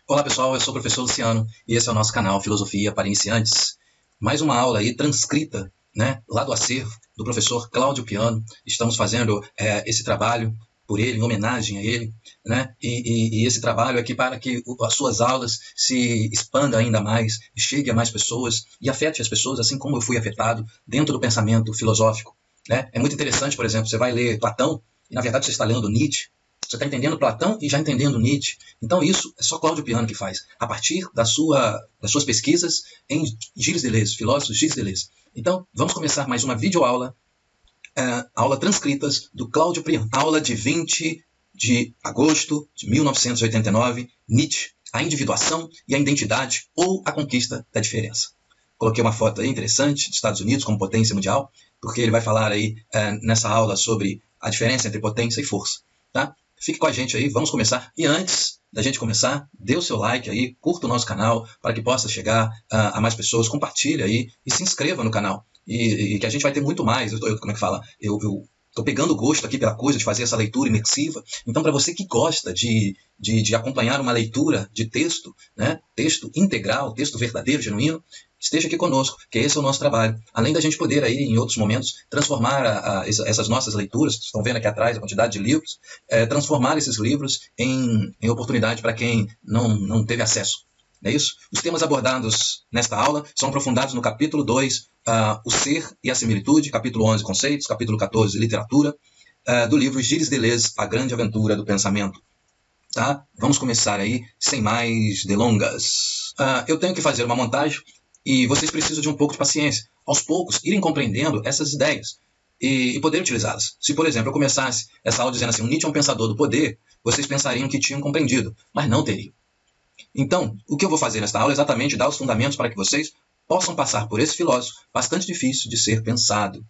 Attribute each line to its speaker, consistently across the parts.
Speaker 1: Olá pessoal, eu sou o professor Luciano e esse é o nosso canal Filosofia para Iniciantes. Mais uma aula aí transcrita, né, lá do acervo do professor Cláudio Piano. Estamos fazendo esse trabalho por ele, em homenagem a ele, né? E esse trabalho aqui para que as suas aulas se expandam ainda mais, chegue a mais pessoas e afete as pessoas, assim como eu fui afetado dentro do pensamento filosófico, né? É muito interessante, por exemplo, você vai ler Platão e na verdade você está lendo Nietzsche. Você está entendendo Platão e já entendendo Nietzsche. Então isso é só Cláudio Piano que faz, a partir das suas pesquisas em Gilles Deleuze, filósofos Gilles Deleuze. Então vamos começar mais uma videoaula, aula transcritas do Cláudio Piano. Aula de 20 de agosto de 1989, Nietzsche, a individuação e a identidade ou a conquista da diferença. Coloquei uma foto aí interessante dos Estados Unidos como potência mundial, porque ele vai falar aí nessa aula sobre a diferença entre potência e força, tá? Fique com a gente aí, vamos começar. E antes da gente começar, dê o seu like aí, curta o nosso canal para que possa chegar a mais pessoas, compartilhe aí e se inscreva no canal. E que a gente vai ter muito mais. Como é que fala? Eu estou pegando gosto aqui pela coisa de fazer essa leitura imersiva. Então, para você que gosta de acompanhar uma leitura de texto, né, texto integral, texto verdadeiro, genuíno, esteja aqui conosco, que esse é o nosso trabalho. Além da gente poder aí, em outros momentos, transformar essas nossas leituras, vocês estão vendo aqui atrás a quantidade de livros, transformar esses livros em oportunidade para quem não teve acesso. Não é isso? Os temas abordados nesta aula são aprofundados no capítulo 2, o ser e a similitude, capítulo 11, conceitos, capítulo 14, literatura, do livro Gilles Deleuze, A Grande Aventura do Pensamento. Tá? Vamos começar aí, sem mais delongas. Eu tenho que fazer uma montagem e vocês precisam de um pouco de paciência. Aos poucos, irem compreendendo essas ideias e poder utilizá-las. Se, por exemplo, eu começasse essa aula dizendo assim, Nietzsche é um pensador do poder, vocês pensariam que tinham compreendido, mas não teriam. Então, o que eu vou fazer nesta aula é exatamente dar os fundamentos para que vocês possam passar por esse filósofo bastante difícil de ser pensado.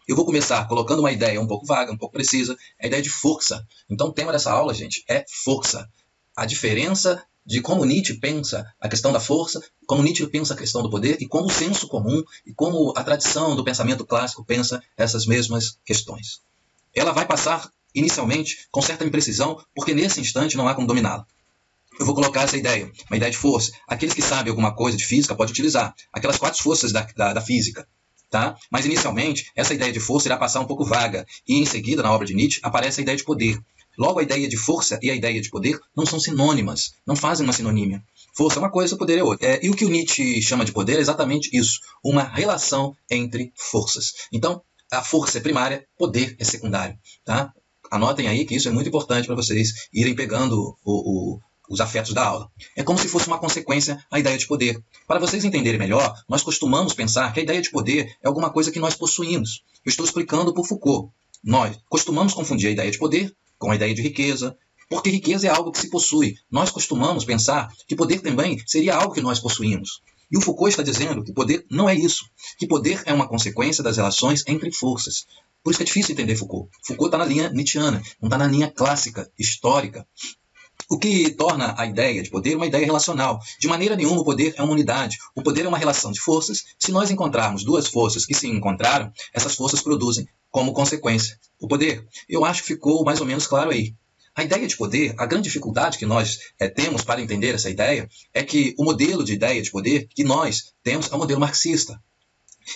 Speaker 1: Eu vou começar colocando uma ideia um pouco vaga, um pouco precisa, a ideia de força. Então, o tema dessa aula, gente, é força. A diferença de como Nietzsche pensa a questão da força, como Nietzsche pensa a questão do poder e como o senso comum e como a tradição do pensamento clássico pensa essas mesmas questões. Ela vai passar, inicialmente, com certa imprecisão, porque nesse instante não há como dominá-la. Eu vou colocar essa ideia, uma ideia de força. Aqueles que sabem alguma coisa de física podem utilizar. Aquelas 4 forças da física. Tá? Mas, inicialmente, essa ideia de força irá passar um pouco vaga. E, em seguida, na obra de Nietzsche, aparece a ideia de poder. Logo, a ideia de força e a ideia de poder não são sinônimas, não fazem uma sinonímia. Força é uma coisa, poder é outra. E o que o Nietzsche chama de poder é exatamente isso, uma relação entre forças. Então, a força é primária, poder é secundário. Tá? Anotem aí que isso é muito importante para vocês irem pegando os afetos da aula. É como se fosse uma consequência a ideia de poder. Para vocês entenderem melhor, nós costumamos pensar que a ideia de poder é alguma coisa que nós possuímos. Eu estou explicando por Foucault. Nós costumamos confundir a ideia de poder com a ideia de riqueza, porque riqueza é algo que se possui. Nós costumamos pensar que poder também seria algo que nós possuímos. E o Foucault está dizendo que poder não é isso, que poder é uma consequência das relações entre forças. Por isso que é difícil entender Foucault. Foucault está na linha nietzschiana, não está na linha clássica, histórica. O que torna a ideia de poder uma ideia relacional. De maneira nenhuma o poder é uma unidade. O poder é uma relação de forças. Se nós encontrarmos 2 forças que se encontraram, essas forças produzem como consequência o poder. Eu acho que ficou mais ou menos claro aí. A ideia de poder, a grande dificuldade que nós temos para entender essa ideia é que o modelo de ideia de poder que nós temos é o modelo marxista.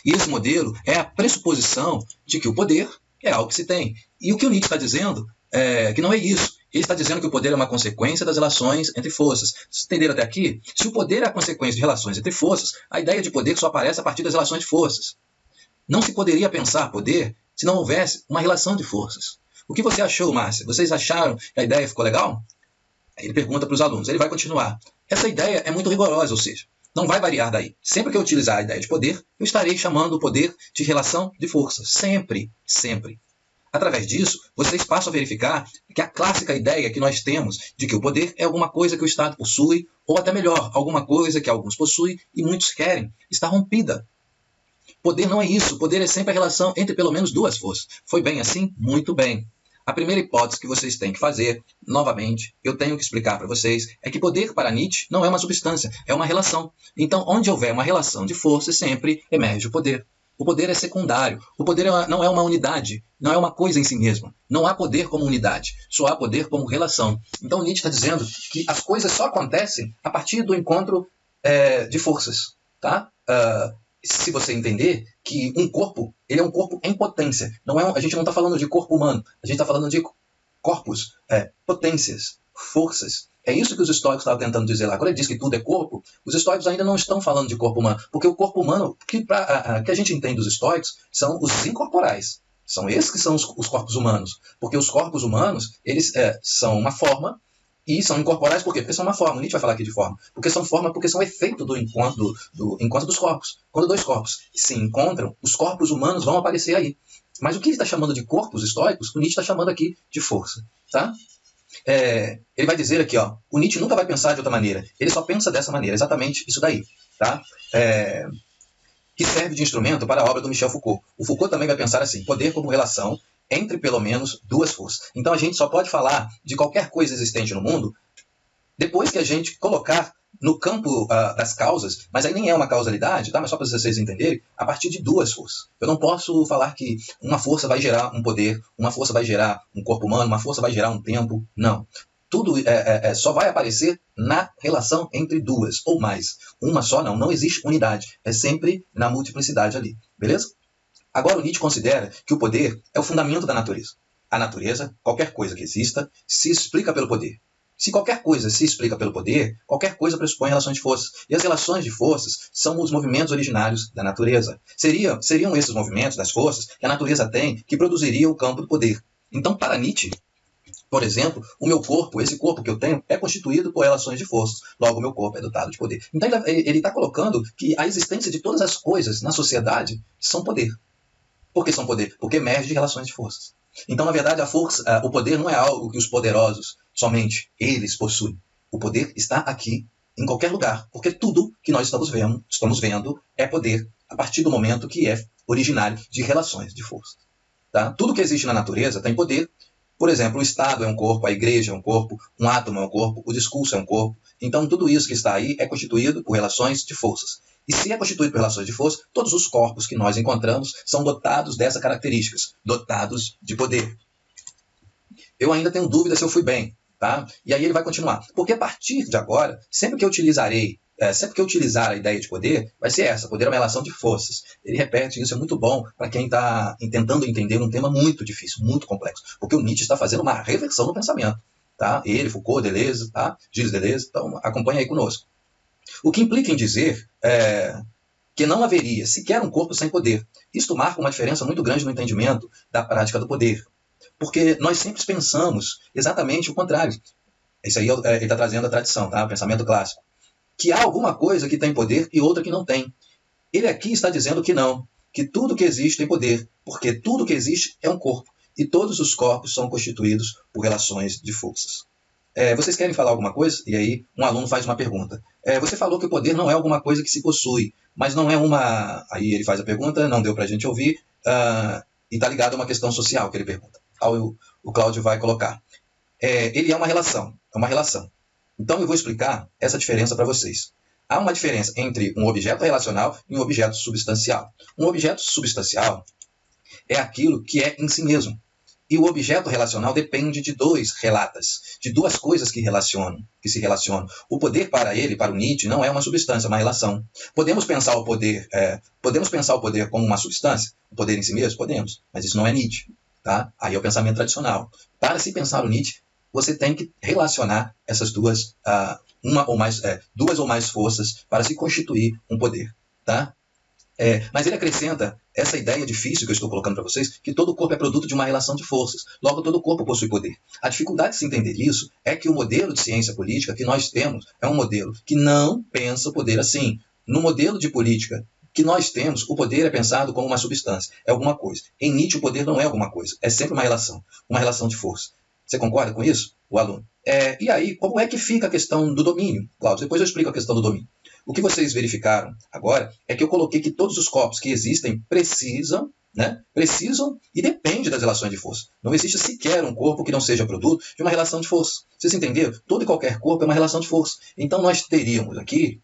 Speaker 1: E esse modelo é a pressuposição de que o poder é algo que se tem. E o que o Nietzsche está dizendo é que não é isso. Ele está dizendo que o poder é uma consequência das relações entre forças. Vocês entenderam até aqui? Se o poder é a consequência de relações entre forças, a ideia de poder só aparece a partir das relações de forças. Não se poderia pensar poder se não houvesse uma relação de forças. O que você achou, Márcia? Vocês acharam que a ideia ficou legal? Ele pergunta para os alunos. Ele vai continuar. Essa ideia é muito rigorosa, ou seja, não vai variar daí. Sempre que eu utilizar a ideia de poder, eu estarei chamando o poder de relação de forças. Sempre, sempre. Através disso, vocês passam a verificar que a clássica ideia que nós temos de que o poder é alguma coisa que o Estado possui, ou até melhor, alguma coisa que alguns possuem e muitos querem, está rompida. Poder não é isso. Poder é sempre a relação entre pelo menos 2 forças. Foi bem assim? Muito bem. A primeira hipótese que vocês têm que fazer, novamente, eu tenho que explicar para vocês, é que poder para Nietzsche não é uma substância, é uma relação. Então, onde houver uma relação de forças, sempre emerge o poder. O poder é secundário. O poder não é uma unidade, não é uma coisa em si mesma. Não há poder como unidade, só há poder como relação. Então Nietzsche está dizendo que as coisas só acontecem a partir do encontro de forças. Tá? Se você entender que um corpo, ele é um corpo em potência. A gente não está falando de corpo humano, a gente está falando de corpos, potências, forças. É isso que os estoicos estavam tentando dizer lá. Quando ele diz que tudo é corpo, os estoicos ainda não estão falando de corpo humano, porque o corpo humano, que a gente entende dos estoicos, são os incorporais. São esses que são os corpos humanos. Porque os corpos humanos, eles são uma forma e são incorporais por quê? Porque são uma forma. Nietzsche vai falar aqui de forma. Porque são forma, porque são efeito do encontro dos corpos. Quando dois corpos se encontram, os corpos humanos vão aparecer aí. Mas o que ele está chamando de corpos estoicos, o Nietzsche está chamando aqui de força. Tá? Ele vai dizer aqui, ó, o Nietzsche nunca vai pensar de outra maneira. Ele só pensa dessa maneira, exatamente isso daí. Tá? Que serve de instrumento para a obra do Michel Foucault. O Foucault também vai pensar assim, poder como relação entre pelo menos duas forças. Então a gente só pode falar de qualquer coisa existente no mundo depois que a gente colocar no campo das causas, mas aí nem é uma causalidade, tá? Mas só para vocês entenderem, a partir de duas forças. Eu não posso falar que uma força vai gerar um poder, uma força vai gerar um corpo humano, uma força vai gerar um tempo. Não. Tudo só vai aparecer na relação entre duas ou mais. Uma só não existe unidade. É sempre na multiplicidade ali. Beleza? Agora o Nietzsche considera que o poder é o fundamento da natureza. A natureza, qualquer coisa que exista, se explica pelo poder. Se qualquer coisa se explica pelo poder, qualquer coisa pressupõe relações de forças. E as relações de forças são os movimentos originários da natureza. Seriam esses movimentos das forças que a natureza tem que produziriam o campo do poder. Então, para Nietzsche, por exemplo, o meu corpo, esse corpo que eu tenho, é constituído por relações de forças. Logo, o meu corpo é dotado de poder. Então, ele está colocando que a existência de todas as coisas na sociedade são poder. Por que são poder? Porque emerge de relações de forças. Então, na verdade, o poder não é algo que os poderosos, somente eles possuem. O poder está aqui, em qualquer lugar, porque tudo que nós estamos vendo é poder, a partir do momento que é originário de relações de força. Tá? Tudo que existe na natureza tem poder. Por exemplo, o Estado é um corpo, a igreja é um corpo, um átomo é um corpo, o discurso é um corpo. Então, tudo isso que está aí é constituído por relações de forças. E se é constituído por relações de força, todos os corpos que nós encontramos são dotados dessas características, dotados de poder. Eu ainda tenho dúvida se eu fui bem, tá? E aí ele vai continuar. Porque a partir de agora, sempre que eu utilizar a ideia de poder, vai ser essa. Poder é uma relação de forças. Ele repete isso, é muito bom para quem está tentando entender um tema muito difícil, muito complexo. Porque o Nietzsche está fazendo uma reversão no pensamento. Tá? Ele, Foucault, Deleuze, tá? Gilles Deleuze, então acompanha aí conosco. O que implica em dizer que não haveria sequer um corpo sem poder. Isto marca uma diferença muito grande no entendimento da prática do poder. Porque nós sempre pensamos exatamente o contrário. Isso aí ele está trazendo a tradição, tá? O pensamento clássico. Que há alguma coisa que tem poder e outra que não tem. Ele aqui está dizendo que não, que tudo que existe tem poder, porque tudo que existe é um corpo, e todos os corpos são constituídos por relações de forças. Vocês querem falar alguma coisa? E aí um aluno faz uma pergunta. Você falou que o poder não é alguma coisa que se possui, mas não é uma... Aí ele faz a pergunta, não deu para a gente ouvir, e está ligado a uma questão social que ele pergunta. O Cláudio vai colocar. Ele é uma relação. Então eu vou explicar essa diferença para vocês. Há uma diferença entre um objeto relacional e um objeto substancial. Um objeto substancial é aquilo que é em si mesmo. E o objeto relacional depende de dois relatas, de duas coisas que se relacionam. O poder para o Nietzsche, não é uma substância, é uma relação. Podemos pensar o poder como uma substância? O poder em si mesmo? Podemos, mas isso não é Nietzsche. Tá? Aí é o pensamento tradicional. Para se pensar o Nietzsche, você tem que relacionar essas duas, duas ou mais forças para se constituir um poder. Tá? Mas ele acrescenta essa ideia difícil que eu estou colocando para vocês, que todo corpo é produto de uma relação de forças. Logo, todo corpo possui poder. A dificuldade de se entender isso é que o modelo de ciência política que nós temos é um modelo que não pensa o poder assim. No modelo de política que nós temos, o poder é pensado como uma substância, é alguma coisa. Em Nietzsche, o poder não é alguma coisa, é sempre uma relação de força. Você concorda com isso, o aluno? E aí, como é que fica a questão do domínio, Cláudio? Depois eu explico a questão do domínio. O que vocês verificaram agora é que eu coloquei que todos os corpos que existem precisam e dependem das relações de força. Não existe sequer um corpo que não seja produto de uma relação de força. Vocês entenderam? Todo e qualquer corpo é uma relação de força. Então nós teríamos aqui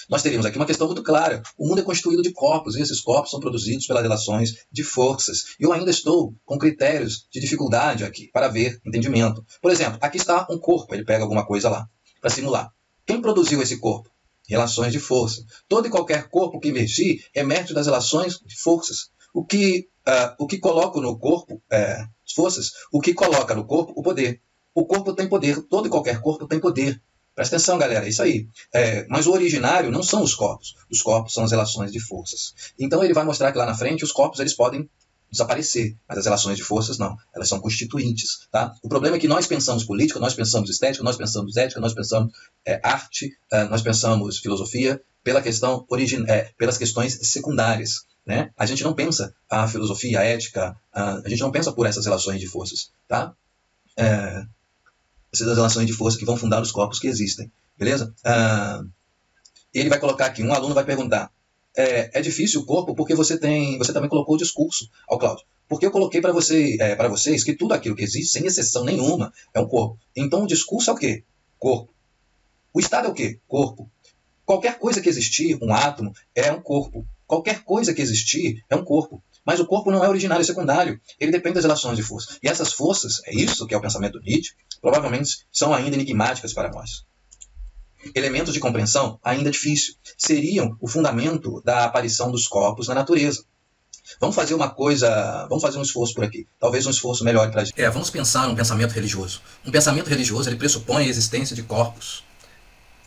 Speaker 1: nós teríamos aqui uma questão muito clara. O mundo é constituído de corpos, e esses corpos são produzidos pelas relações de forças. E eu ainda estou com critérios de dificuldade aqui para ver entendimento. Por exemplo, aqui está um corpo, ele pega alguma coisa lá para simular. Quem produziu esse corpo? Relações de força. Todo e qualquer corpo que emergir emerge das relações de forças. O que coloca no corpo, forças, o que coloca no corpo, o poder. O corpo tem poder, todo e qualquer corpo tem poder. Presta atenção, galera, é isso aí. Mas o originário não são os corpos são as relações de forças. Então ele vai mostrar que lá na frente os corpos eles podem desaparecer, mas as relações de forças não, elas são constituintes. Tá? O problema é que nós pensamos política, nós pensamos estética, nós pensamos ética, nós pensamos arte, nós pensamos filosofia pelas questões secundárias. Né? A gente não pensa a filosofia, a ética, a gente não pensa por essas relações de forças. Tá? Essas relações de força que vão fundar os corpos que existem. Beleza? Ele vai colocar aqui, um aluno vai perguntar, é difícil o corpo porque você também colocou o discurso ao Cláudio. Porque eu coloquei para vocês que tudo aquilo que existe, sem exceção nenhuma, é um corpo. Então o discurso é o quê? Corpo. O Estado é o quê? Corpo. Qualquer coisa que existir, um átomo, é um corpo. Qualquer coisa que existir é um corpo. Mas o corpo não é originário e secundário. Ele depende das relações de força. E essas forças, é isso que é o pensamento do Nietzsche, provavelmente são ainda enigmáticas para nós. Elementos de compreensão ainda difícil. Seriam o fundamento da aparição dos corpos na natureza. Vamos fazer um esforço por aqui. Talvez um esforço melhor para a gente. Vamos pensar um pensamento religioso. Um pensamento religioso ele pressupõe a existência de corpos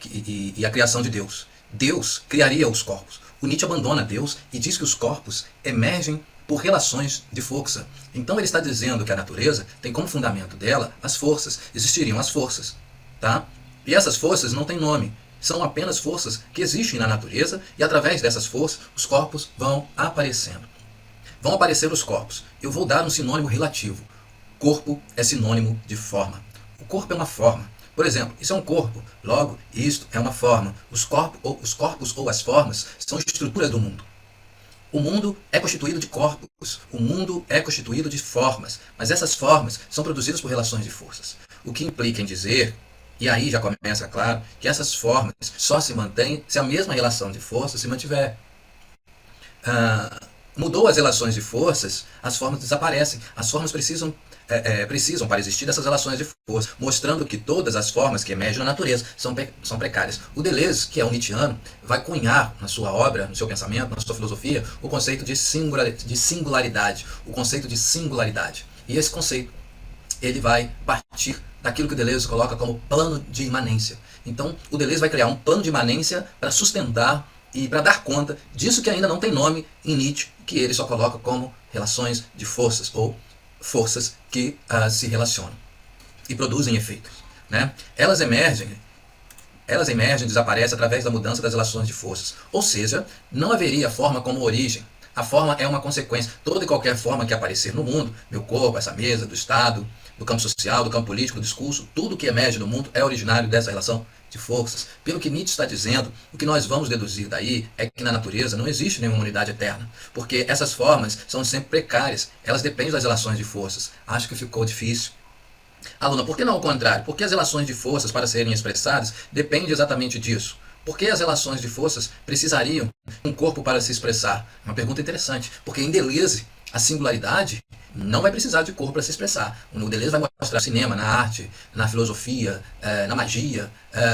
Speaker 1: e a criação de Deus. Deus criaria os corpos. O Nietzsche abandona Deus e diz que os corpos emergem por relações de força. Então ele está dizendo que a natureza tem como fundamento dela as forças. Existiriam as forças. Tá? E essas forças não têm nome. São apenas forças que existem na natureza e através dessas forças os corpos vão aparecendo. Vão aparecer os corpos. Eu vou dar um sinônimo relativo. Corpo é sinônimo de forma. O corpo é uma forma. Por exemplo, isso é um corpo, logo, isto é uma forma. Os corpos ou as formas são estruturas do mundo. O mundo é constituído de corpos, o mundo é constituído de formas, mas essas formas são produzidas por relações de forças. O que implica em dizer, e aí já começa, claro, que essas formas só se mantêm se a mesma relação de força se mantiver. Mudou as relações de forças, as formas desaparecem. As formas precisam para existir dessas relações de força, mostrando que todas as formas que emergem na natureza são precárias. O Deleuze, que é um Nietzscheano, vai cunhar na sua obra, no seu pensamento, na sua filosofia, o conceito de singularidade, o conceito de singularidade. E esse conceito ele vai partir daquilo que o Deleuze coloca como plano de imanência. Então, o Deleuze vai criar um plano de imanência para sustentar e para dar conta disso que ainda não tem nome em Nietzsche, que ele só coloca como relações de forças, ou forças que se relacionam e produzem efeitos. Né? Elas emergem, desaparecem através da mudança das relações de forças. Ou seja, não haveria forma como origem. A forma é uma consequência. Toda e qualquer forma que aparecer no mundo, meu corpo, essa mesa, do Estado, do campo social, do campo político, do discurso, tudo que emerge no mundo é originário dessa relação de forças. Pelo que Nietzsche está dizendo, o que nós vamos deduzir daí é que na natureza não existe nenhuma unidade eterna, porque essas formas são sempre precárias, elas dependem das relações de forças. Acho que ficou difícil. Aluna, por que não ao contrário? Porque as relações de forças, para serem expressadas, dependem exatamente disso. Por que as relações de forças precisariam de um corpo para se expressar? Uma pergunta interessante, porque em Deleuze, a singularidade não vai precisar de corpo para se expressar. O Deleuze vai mostrar no cinema, na arte, na filosofia, na magia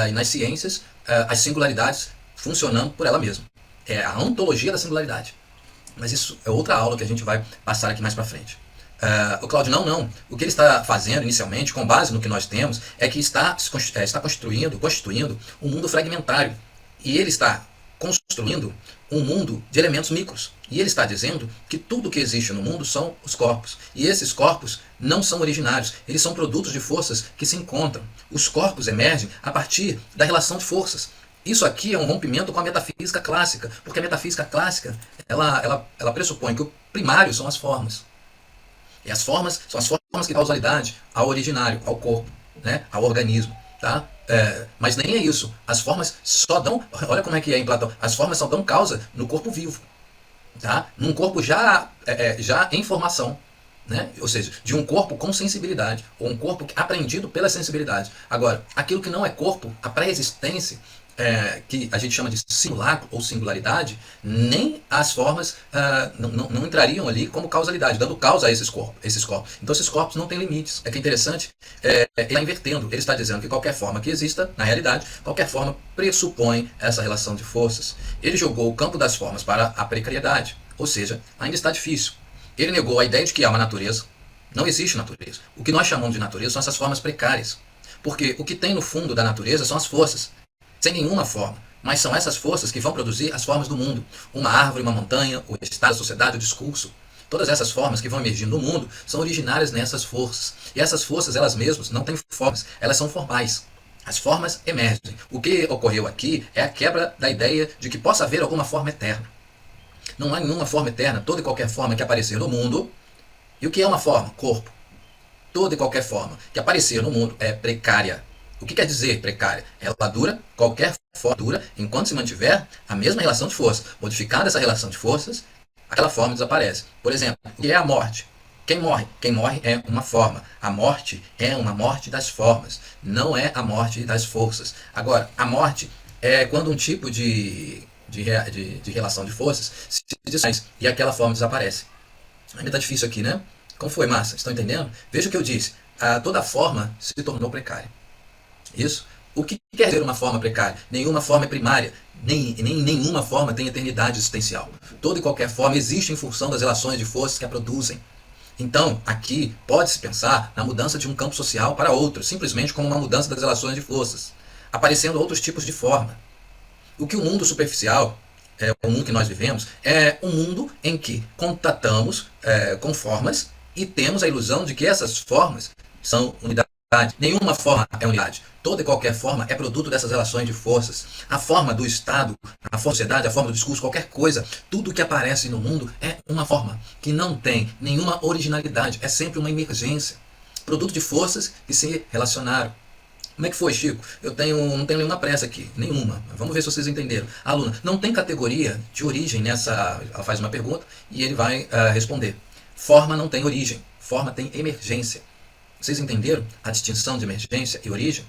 Speaker 1: e nas ciências as singularidades funcionando por ela mesma. É a ontologia da singularidade. Mas isso é outra aula que a gente vai passar aqui mais para frente. O Cláudio, não. O que ele está fazendo inicialmente, com base no que nós temos, é que está constituindo um mundo fragmentário. E ele está construindo um mundo de elementos micros. E ele está dizendo que tudo que existe no mundo são os corpos. E esses corpos não são originários. Eles são produtos de forças que se encontram. Os corpos emergem a partir da relação de forças. Isso aqui é um rompimento com a metafísica clássica. Porque a metafísica clássica, ela pressupõe que o primário são as formas. E as formas são as formas que dão causalidade ao originário, ao corpo, né? Ao organismo. Tá? Mas nem é isso. As formas só dão... Olha como é que é em Platão. As formas só dão causa no corpo vivo. Tá? Num corpo já em formação. Né? Ou seja, de um corpo com sensibilidade. Ou um corpo aprendido pela sensibilidade. Agora, aquilo que não é corpo, a pré-existência,
Speaker 2: que a gente chama de simulacro ou singularidade, nem as formas não entrariam ali como causalidade, dando causa a esses corpos. Então esses corpos não têm limites. É que é interessante, ele está invertendo, ele está dizendo que qualquer forma que exista, na realidade, qualquer forma pressupõe essa relação de forças. Ele jogou o campo das formas para a precariedade, ou seja, ainda está difícil. Ele negou a ideia de que há uma natureza. Não existe natureza. O que nós chamamos de natureza são essas formas precárias. Porque o que tem no fundo da natureza são as forças, sem nenhuma forma. Mas são essas forças que vão produzir as formas do mundo. Uma árvore, uma montanha, o estado, a sociedade, o discurso. Todas essas formas que vão emergindo no mundo são originárias nessas forças. E essas forças, elas mesmas, não têm formas, elas são formais. As formas emergem. O que ocorreu aqui é a quebra da ideia de que possa haver alguma forma eterna. Não há nenhuma forma eterna, toda e qualquer forma que aparecer no mundo. E o que é uma forma? Corpo. Toda e qualquer forma que aparecer no mundo é precária. O que quer dizer precária? Ela dura, qualquer forma dura, enquanto se mantiver a mesma relação de força. Modificada essa relação de forças, aquela forma desaparece. Por exemplo, o que é a morte? Quem morre? Quem morre é uma forma. A morte é uma morte das formas, não é a morte das forças. Agora, a morte é quando um tipo de relação de forças se desfaz e aquela forma desaparece. Ainda está difícil aqui, né? Como foi, Massa? Estão entendendo? Veja o que eu disse. Toda forma se tornou precária. Isso. O que quer dizer uma forma precária? Nenhuma forma é primária, nem nenhuma forma tem eternidade existencial. Toda e qualquer forma existe em função das relações de forças que a produzem. Então, aqui pode-se pensar na mudança de um campo social para outro, simplesmente como uma mudança das relações de forças, aparecendo outros tipos de forma. O que o mundo superficial, o mundo que nós vivemos, é um mundo em que contatamos com formas e temos a ilusão de que essas formas são unidade. Nenhuma forma é unidade. Toda e qualquer forma é produto dessas relações de forças. A forma do Estado, a forma da sociedade, a forma do discurso, qualquer coisa, tudo que aparece no mundo é uma forma que não tem nenhuma originalidade, é sempre uma emergência. Produto de forças que se relacionaram. Como é que foi, Chico? Não tenho nenhuma pressa aqui, nenhuma. Vamos ver se vocês entenderam. Aluna, não tem categoria de origem nessa. Ela faz uma pergunta e ele vai responder. Forma não tem origem, forma tem emergência. Vocês entenderam a distinção de emergência e origem?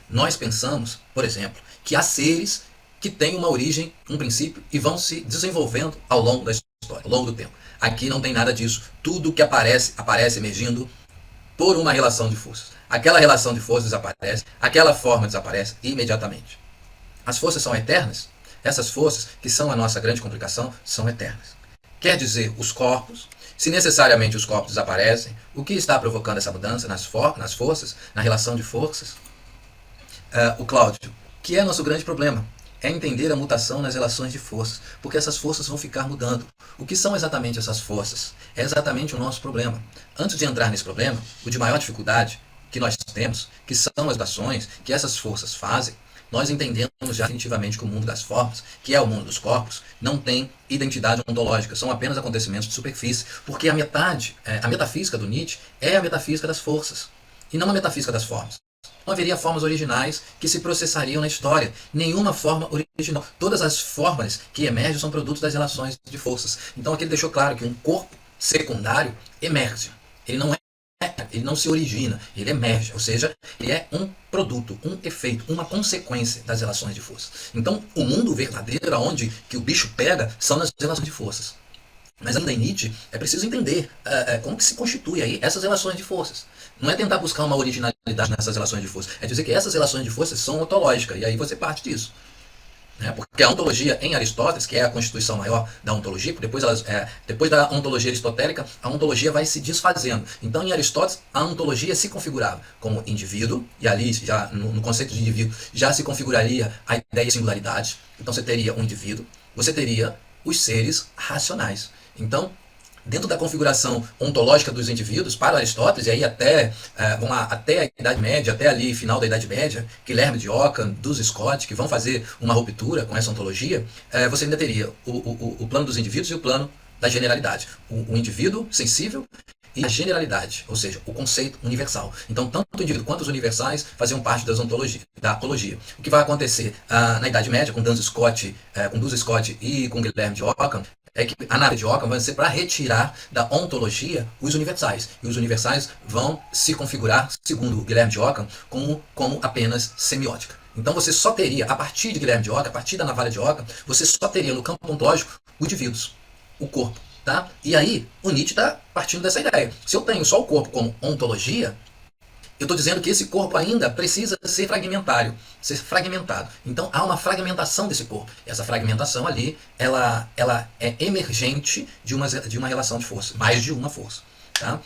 Speaker 2: Nós pensamos, por exemplo, que há seres que têm uma origem, um princípio e vão se desenvolvendo ao longo da história, ao longo do tempo. Aqui não tem nada disso. Tudo que aparece emergindo por uma relação de forças. Aquela relação de forças desaparece, aquela forma desaparece imediatamente. As forças são eternas? Essas forças, que são a nossa grande complicação, são eternas. Quer dizer, os corpos, se necessariamente os corpos desaparecem, o que está provocando essa mudança nas forças, na relação de forças? O Cláudio, que é nosso grande problema, é entender a mutação nas relações de forças, porque essas forças vão ficar mudando. O que são exatamente essas forças? É exatamente o nosso problema. Antes de entrar nesse problema, o de maior dificuldade que nós temos, que são as ações que essas forças fazem, nós entendemos já definitivamente que o mundo das formas, que é o mundo dos corpos, não tem identidade ontológica, são apenas acontecimentos de superfície, porque a metafísica do Nietzsche é a metafísica das forças, e não a metafísica das formas. Não haveria formas originais que se processariam na história. Nenhuma forma original. Todas as formas que emergem são produtos das relações de forças. Então aqui ele deixou claro que um corpo secundário emerge. Ele não se origina, ele emerge, ou seja, ele é um produto, um efeito, uma consequência das relações de forças. Então, o mundo verdadeiro, onde que o bicho pega, são nas relações de forças. Mas ainda em Nietzsche, é preciso entender como que se constitui aí essas relações de forças. Não é tentar buscar uma originalidade nessas relações de forças, é dizer que essas relações de forças são ontológicas, e aí você parte disso. Porque a ontologia em Aristóteles, que é a constituição maior da ontologia, depois da ontologia aristotélica, a ontologia vai se desfazendo. Então, em Aristóteles, a ontologia se configurava como indivíduo, e ali, já no conceito de indivíduo, já se configuraria a ideia de singularidade. Então, você teria um indivíduo, você teria os seres racionais. Então, dentro da configuração ontológica dos indivíduos, para Aristóteles, e aí até a Idade Média, até ali, final da Idade Média, Guilherme de Ockham, dos Scott, que vão fazer uma ruptura com essa ontologia, você ainda teria o plano dos indivíduos e o plano da generalidade. O indivíduo sensível e a generalidade, ou seja, o conceito universal. Então, tanto o indivíduo quanto os universais faziam parte da ontologia. O que vai acontecer na Idade Média, com Duns Scott e com Guilherme de Ockham, é que a análise de Ockham vai ser para retirar da ontologia os universais. E os universais vão se configurar, segundo Guilherme de Ockham, como apenas semiótica. Então você só teria, a partir de Guilherme de Ockham, a partir da navalha de Ockham, você só teria no campo ontológico os indivíduos, o corpo. Tá? E aí o Nietzsche está partindo dessa ideia. Se eu tenho só o corpo como ontologia, eu estou dizendo que esse corpo ainda precisa ser fragmentário, ser fragmentado. Então há uma fragmentação desse corpo. Essa fragmentação ali, ela é emergente de uma relação de força, mais de uma força. Tá?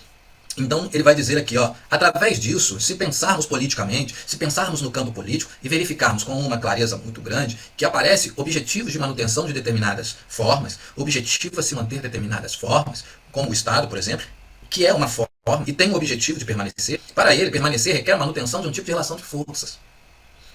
Speaker 2: Então ele vai dizer aqui, ó, através disso, se pensarmos politicamente, se pensarmos no campo político e verificarmos com uma clareza muito grande que aparece objetivos de manutenção de determinadas formas, objetivo a se manter determinadas formas, como o Estado, por exemplo, que é uma forma e tem o objetivo de permanecer, para ele permanecer requer a manutenção de um tipo de relação de forças.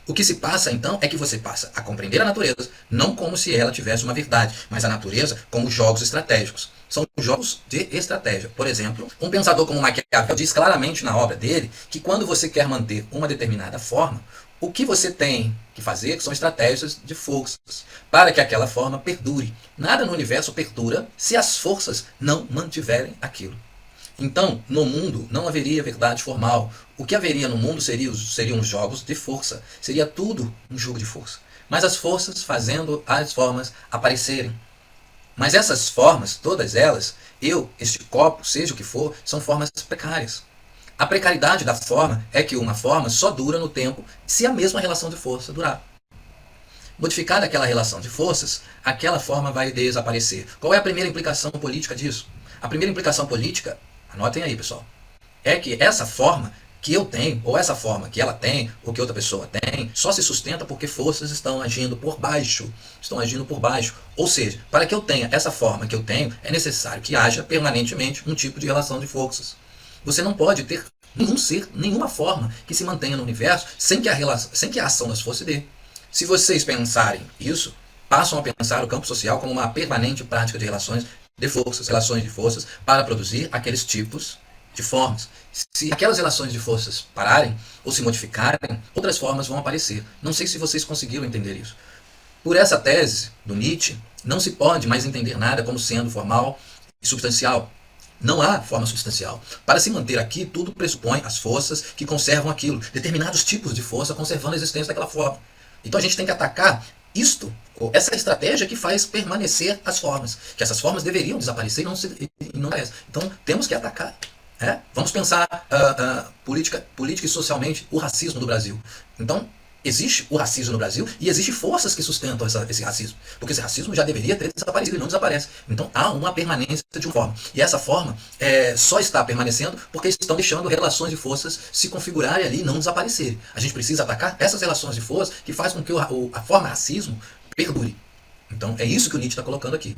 Speaker 2: O que se passa, então, é que você passa a compreender a natureza, não como se ela tivesse uma verdade, mas a natureza como jogos estratégicos. São jogos de estratégia. Por exemplo, um pensador como Maquiavel diz claramente na obra dele que quando você quer manter uma determinada forma, o que você tem que fazer são estratégias de forças, para que aquela forma perdure. Nada no universo perdura se as forças não mantiverem aquilo. Então, no mundo não haveria verdade formal. O que haveria no mundo seriam os jogos de força. Seria tudo um jogo de força. Mas as forças fazendo as formas aparecerem. Mas essas formas, todas elas, este copo, seja o que for, são formas precárias. A precariedade da forma é que uma forma só dura no tempo se a mesma relação de força durar. Modificada aquela relação de forças, aquela forma vai desaparecer. Qual é a primeira implicação política disso? A primeira implicação política, anotem aí, pessoal, é que essa forma que eu tenho, ou essa forma que ela tem, ou que outra pessoa tem, só se sustenta porque forças estão agindo por baixo. Estão agindo por baixo. Ou seja, para que eu tenha essa forma que eu tenho, é necessário que haja permanentemente um tipo de relação de forças. Você não pode ter nenhum ser, nenhuma forma que se mantenha no universo sem que a ação das forças se dê. Se vocês pensarem isso, passam a pensar o campo social como uma permanente prática de relações de forças para produzir aqueles tipos de formas. Se aquelas relações de forças pararem ou se modificarem, outras formas vão aparecer. Não sei se vocês conseguiram entender isso. Por essa tese do Nietzsche, não se pode mais entender nada como sendo formal e substancial. Não há forma substancial. Para se manter aqui, tudo pressupõe as forças que conservam aquilo, determinados tipos de força conservando a existência daquela forma. Então a gente tem que atacar essa estratégia que faz permanecer as formas, que essas formas deveriam desaparecer e não aparecem. Então temos que atacar. Vamos pensar política e socialmente o racismo do Brasil. Então, existe o racismo no Brasil e existem forças que sustentam esse racismo. Porque esse racismo já deveria ter desaparecido e não desaparece. Então, há uma permanência de uma forma. E essa forma só está permanecendo porque estão deixando relações de forças se configurarem ali e não desaparecerem. A gente precisa atacar essas relações de força que faz com que a forma racismo perdure. Então, é isso que o Nietzsche está colocando aqui.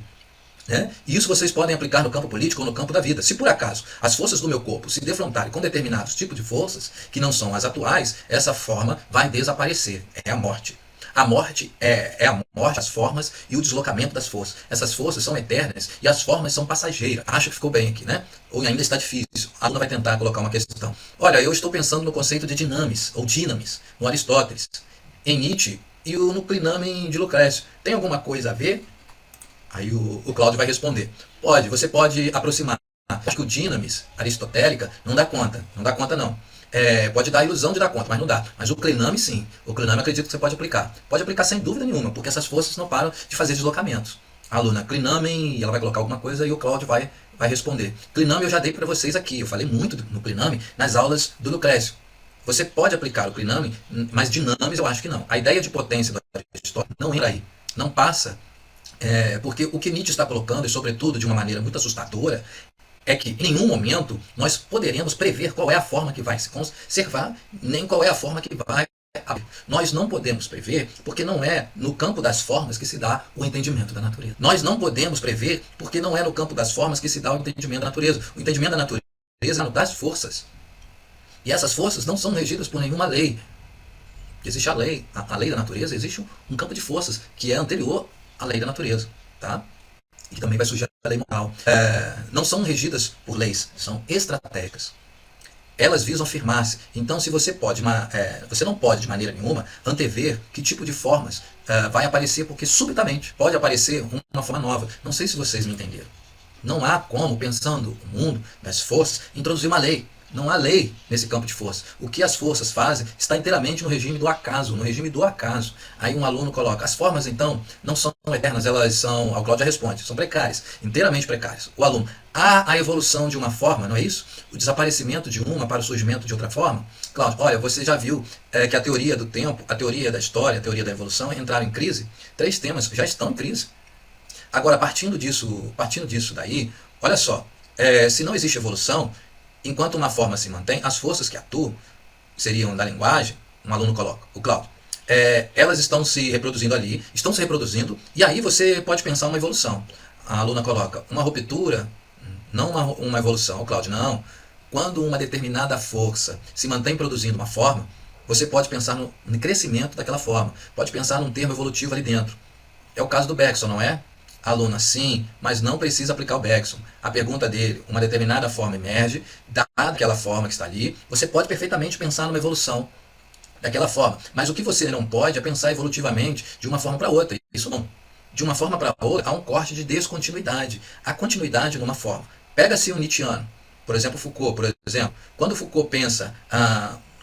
Speaker 2: E isso vocês podem aplicar no campo político ou no campo da vida. Se por acaso as forças do meu corpo se defrontarem com determinados tipos de forças, que não são as atuais, essa forma vai desaparecer. É a morte. A morte é a morte das formas e o deslocamento das forças. Essas forças são eternas e as formas são passageiras. Acho que ficou bem aqui, né? Ou ainda está difícil. A aluna vai tentar colocar uma questão. Olha, eu estou pensando no conceito de dinamis, ou dinamis, no Aristóteles, em Nietzsche e no Clinamen de Lucrécio. Tem alguma coisa a ver? Aí o Cláudio vai responder. Você pode aproximar. Acho que o dinamis aristotélica não dá conta. Não dá conta, não. Pode dar a ilusão de dar conta, mas não dá. Mas o Clinamen, sim. O Clinamen acredito que você pode aplicar. Pode aplicar sem dúvida nenhuma, porque essas forças não param de fazer deslocamentos. A aluna, Clinamen, e ela vai colocar alguma coisa e o Cláudio vai responder. Clinamen eu já dei para vocês aqui. Eu falei muito no Clinamen nas aulas do Lucrécio. Você pode aplicar o Clinamen, mas dinamis eu acho que não. A ideia de potência do Aristóteles não entra aí. Não passa. Porque o que Nietzsche está colocando, e sobretudo de uma maneira muito assustadora, é que em nenhum momento nós poderemos prever qual é a forma que vai se conservar, nem qual é a forma que vai abrir. Nós não podemos prever, porque não é no campo das formas que se dá o entendimento da natureza. Nós não podemos prever, porque não é no campo das formas que se dá o entendimento da natureza. O entendimento da natureza é no das forças. E essas forças não são regidas por nenhuma lei. Existe a lei da natureza, existe um campo de forças que é anterior a lei da natureza, tá? E também vai surgir a lei moral. Não são regidas por leis, são estratégicas. Elas visam afirmar-se. Então, se você não pode de maneira nenhuma antever que tipo de formas vai aparecer, porque subitamente pode aparecer uma forma nova. Não sei se vocês me entenderam. Não há como, pensando o mundo das forças, introduzir uma lei. Não há lei nesse campo de força. O que as forças fazem está inteiramente no regime do acaso, no regime do acaso. Aí um aluno coloca, as formas então não são eternas, elas são, o Cláudio responde, são precárias, inteiramente precárias. O aluno, há a evolução de uma forma, não é isso? O desaparecimento de uma para o surgimento de outra forma? Cláudio, olha, você já viu que a teoria do tempo, a teoria da história, a teoria da evolução entraram em crise? 3 temas já estão em crise. Agora, partindo disso daí, olha só, se não existe evolução, enquanto uma forma se mantém, as forças que atuam, seriam da linguagem, um aluno coloca, o Cláudio, elas estão se reproduzindo ali, estão se reproduzindo, e aí você pode pensar uma evolução. A aluna coloca, uma ruptura, não uma evolução. O Cláudio, não. Quando uma determinada força se mantém produzindo uma forma, você pode pensar no crescimento daquela forma, pode pensar num termo evolutivo ali dentro. É o caso do Bergson, não é? A aluna, sim, mas não precisa aplicar o Bergson. A pergunta dele, uma determinada forma emerge, dada aquela forma que está ali, você pode perfeitamente pensar numa evolução daquela forma. Mas o que você não pode é pensar evolutivamente de uma forma para outra. Isso não. De uma forma para outra, há um corte de descontinuidade. Há continuidade numa forma. Pega-se um Nietzscheano, por exemplo, Foucault, por exemplo. Quando Foucault pensa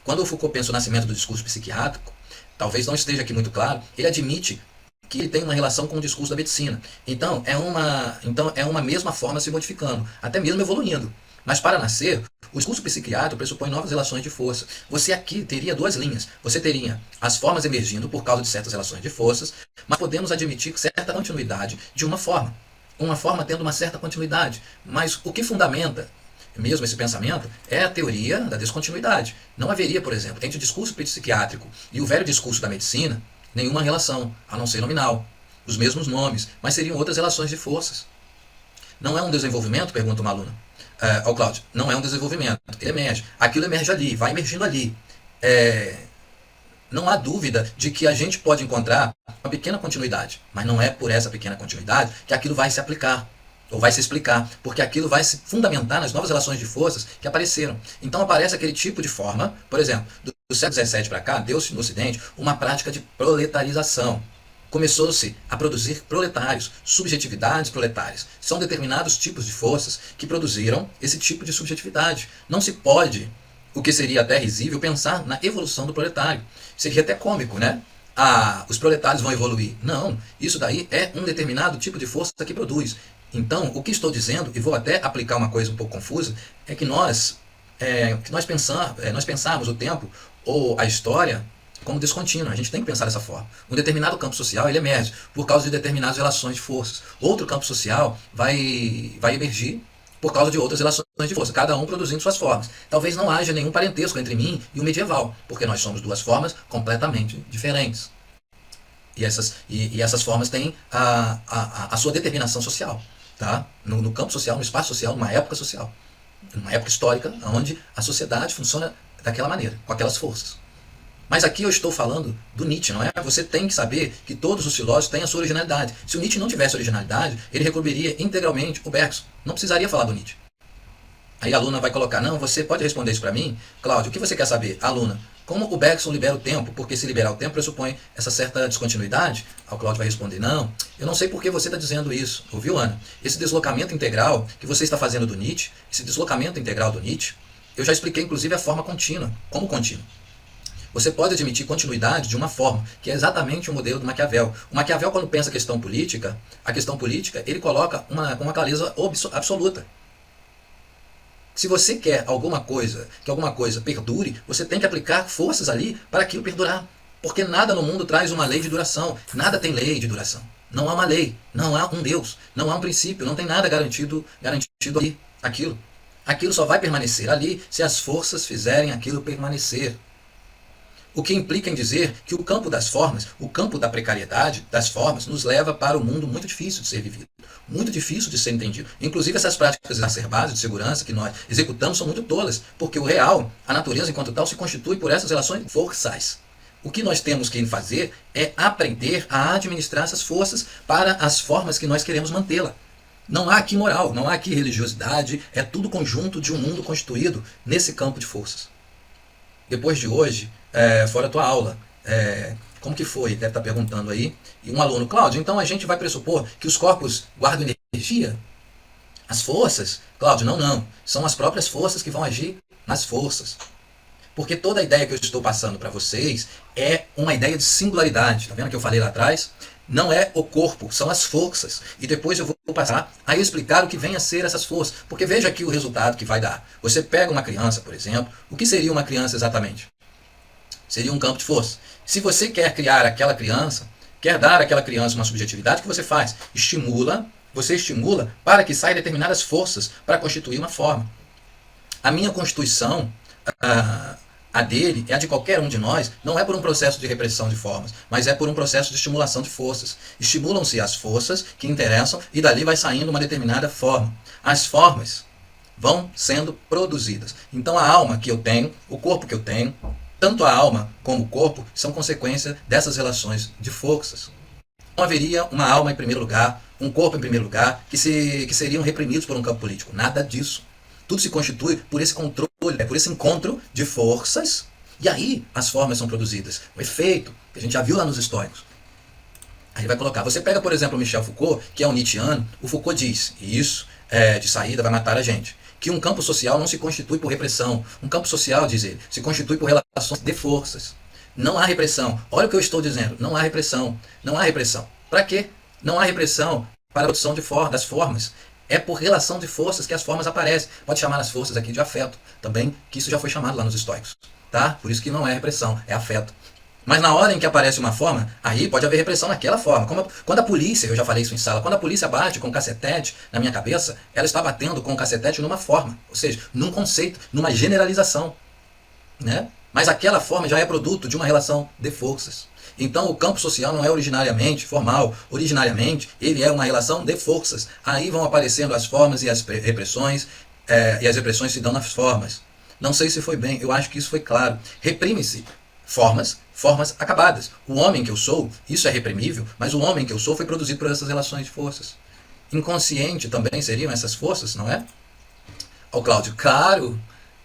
Speaker 2: o nascimento do discurso psiquiátrico, talvez não esteja aqui muito claro, ele admite que ele tem uma relação com o discurso da medicina. Então é uma mesma forma se modificando, até mesmo evoluindo. Mas para nascer, o discurso psiquiátrico pressupõe novas relações de força. Você aqui teria 2 linhas. Você teria as formas emergindo por causa de certas relações de forças, mas podemos admitir certa continuidade de uma forma. Uma forma tendo uma certa continuidade. Mas o que fundamenta mesmo esse pensamento é a teoria da descontinuidade. Não haveria, por exemplo, entre o discurso psiquiátrico e o velho discurso da medicina, nenhuma relação, a não ser nominal. Os mesmos nomes, mas seriam outras relações de forças. Não é um desenvolvimento? Pergunta uma aluna. Ao Cláudio, não é um desenvolvimento, ele emerge. Aquilo emerge ali, vai emergindo ali. Não há dúvida de que a gente pode encontrar uma pequena continuidade, mas não é por essa pequena continuidade que aquilo vai se aplicar, ou vai se explicar, porque aquilo vai se fundamentar nas novas relações de forças que apareceram. Então aparece aquele tipo de forma, por exemplo, do século XVII para cá, deu-se no Ocidente uma prática de proletarização. Começou-se a produzir proletários, subjetividades proletárias. São determinados tipos de forças que produziram esse tipo de subjetividade. Não se pode, o que seria até risível, pensar na evolução do proletário. Seria até cômico, né? Os proletários vão evoluir. Não, isso daí é um determinado tipo de força que produz. Então, o que estou dizendo, e vou até aplicar uma coisa um pouco confusa, é que nós pensarmos o tempo ou a história como descontínua. A gente tem que pensar dessa forma. Um determinado campo social ele emerge por causa de determinadas relações de forças. Outro campo social vai emergir por causa de outras relações de força, cada um produzindo suas formas. Talvez não haja nenhum parentesco entre mim e o medieval, porque nós somos 2 formas completamente diferentes. E essas formas têm a sua determinação social, tá? No campo social, no espaço social, numa época social, numa época histórica, onde a sociedade funciona daquela maneira, com aquelas forças. Mas aqui eu estou falando do Nietzsche, não é? Você tem que saber que todos os filósofos têm a sua originalidade. Se o Nietzsche não tivesse originalidade, ele recobriria integralmente o Bergson. Não precisaria falar do Nietzsche. Aí a aluna vai colocar, não, você pode responder isso para mim? Cláudio, o que você quer saber? Aluna, como o Bergson libera o tempo? Porque se liberar o tempo pressupõe essa certa descontinuidade? Aí o Cláudio vai responder, não, eu não sei por que você está dizendo isso. Ouviu, Ana? Esse deslocamento integral que você está fazendo do Nietzsche, esse deslocamento integral do Nietzsche, eu já expliquei inclusive a forma contínua, como contínua. Você pode admitir continuidade de uma forma, que é exatamente o modelo do Maquiavel. O Maquiavel, quando pensa a questão política, ele coloca uma clareza absoluta. Se você quer que alguma coisa perdure, você tem que aplicar forças ali para aquilo perdurar. Porque nada no mundo traz uma lei de duração. Nada tem lei de duração. Não há uma lei, não há um Deus, não há um princípio, não tem nada garantido ali, aquilo. Aquilo só vai permanecer ali se as forças fizerem aquilo permanecer. O que implica em dizer que o campo das formas, o campo da precariedade das formas, nos leva para um mundo muito difícil de ser vivido, muito difícil de ser entendido. Inclusive essas práticas exacerbadas de segurança que nós executamos são muito tolas, porque o real, a natureza enquanto tal, se constitui por essas relações forçais. O que nós temos que fazer é aprender a administrar essas forças para as formas que nós queremos mantê-la. Não há aqui moral, não há aqui religiosidade, é tudo conjunto de um mundo constituído nesse campo de forças. Depois de hoje, fora a tua aula, como que foi? Deve estar perguntando aí. E um aluno, Cláudio, então a gente vai pressupor que os corpos guardam energia? As forças? Cláudio, não. São as próprias forças que vão agir nas forças. Porque toda a ideia que eu estou passando para vocês é uma ideia de singularidade. Tá vendo que eu falei lá atrás? Não é o corpo, são as forças. E depois eu vou passar a explicar o que vem a ser essas forças. Porque veja aqui o resultado que vai dar. Você pega uma criança, por exemplo. O que seria uma criança exatamente? Seria um campo de força. Se você quer criar aquela criança, quer dar àquela criança uma subjetividade, o que você faz? Você estimula para que saiam determinadas forças para constituir uma forma. A minha constituição, a dele, a de qualquer um de nós, não é por um processo de repressão de formas, mas é por um processo de estimulação de forças. Estimulam-se as forças que interessam e dali vai saindo uma determinada forma. As formas vão sendo produzidas. Então a alma que eu tenho, o corpo que eu tenho, tanto a alma como o corpo são consequência dessas relações de forças. Não haveria uma alma em primeiro lugar, um corpo em primeiro lugar, que seriam reprimidos por um campo político. Nada disso. Tudo se constitui por esse controle, por esse encontro de forças, e aí as formas são produzidas. O efeito, que a gente já viu lá nos estoicos. Aí vai colocar, você pega, por exemplo, o Michel Foucault, que é um Nietzscheano, o Foucault diz, e isso de saída vai matar a gente, que um campo social não se constitui por repressão. Um campo social, diz ele, se constitui por relações de forças. Não há repressão. Olha o que eu estou dizendo, não há repressão. Não há repressão. Para quê? Não há repressão para a produção das formas. É por relação de forças que as formas aparecem. Pode chamar as forças aqui de afeto também, que isso já foi chamado lá nos estoicos. Tá? Por isso que não é repressão, é afeto. Mas na hora em que aparece uma forma, aí pode haver repressão naquela forma. Quando a polícia, eu já falei isso em sala, quando a polícia bate com um cacetete na minha cabeça, ela está batendo com o cacetete numa forma, ou seja, num conceito, numa generalização. Né? Mas aquela forma já é produto de uma relação de forças. Então o campo social não é originariamente formal, originariamente ele é uma relação de forças. Aí vão aparecendo as formas e as repressões, e as repressões se dão nas formas. Não sei se foi bem, eu acho que isso foi claro. Reprime-se formas acabadas. O homem que eu sou, isso é reprimível, mas o homem que eu sou foi produzido por essas relações de forças. Inconsciente também seriam essas forças, não é? Ó, Cláudio, claro.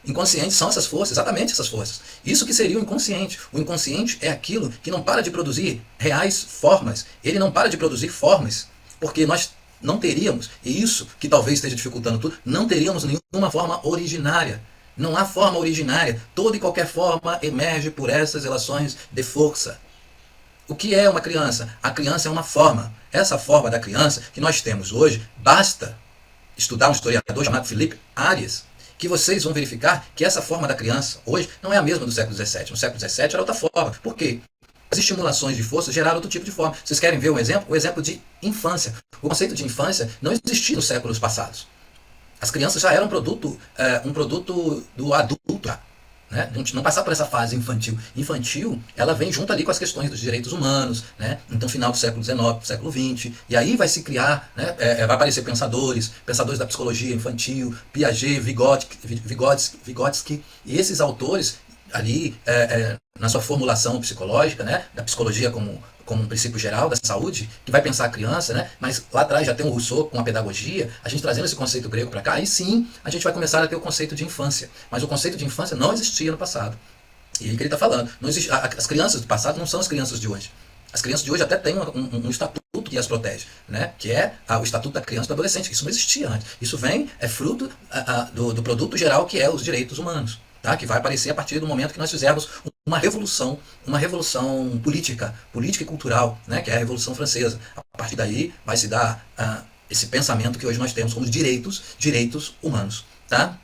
Speaker 2: Inconscientes são essas forças, exatamente essas forças. Isso que seria o inconsciente. O inconsciente é aquilo que não para de produzir reais formas. Ele não para de produzir formas, porque nós não teríamos, e isso que talvez esteja dificultando tudo, não teríamos nenhuma forma originária. Não há forma originária. Toda e qualquer forma emerge por essas relações de força. O que é uma criança? A criança é uma forma. Essa forma da criança que nós temos hoje, basta estudar um historiador chamado Felipe Arias, que vocês vão verificar que essa forma da criança hoje não é a mesma do século XVII. No século XVII era outra forma. Por quê? As estimulações de força geraram outro tipo de forma. Vocês querem ver um exemplo? O exemplo de infância. O conceito de infância não existia nos séculos passados. As crianças já eram um produto do adulto. Né? Não passar por essa fase infantil. Infantil, ela vem junto ali com as questões dos direitos humanos, né? Então final do século XIX, século XX, e aí vai se criar, né? Vai aparecer pensadores da psicologia infantil, Piaget, Vygotsky, e esses autores ali, na sua formulação psicológica, né? Da psicologia como um princípio geral da saúde, que vai pensar a criança, né? Mas lá atrás já tem o Rousseau com a pedagogia, a gente trazendo esse conceito grego para cá, aí sim a gente vai começar a ter o conceito de infância. Mas o conceito de infância não existia no passado. E aí que ele está falando. Não existe, as crianças do passado não são as crianças de hoje. As crianças de hoje até têm um estatuto que as protege, né? Que é o estatuto da criança e do adolescente. Isso não existia antes. Isso é fruto do produto geral que é os direitos humanos. Tá? Que vai aparecer a partir do momento que nós fizermos uma revolução política e cultural, né? Que é a Revolução Francesa. A partir daí vai se dar esse pensamento que hoje nós temos como direitos humanos. Tá?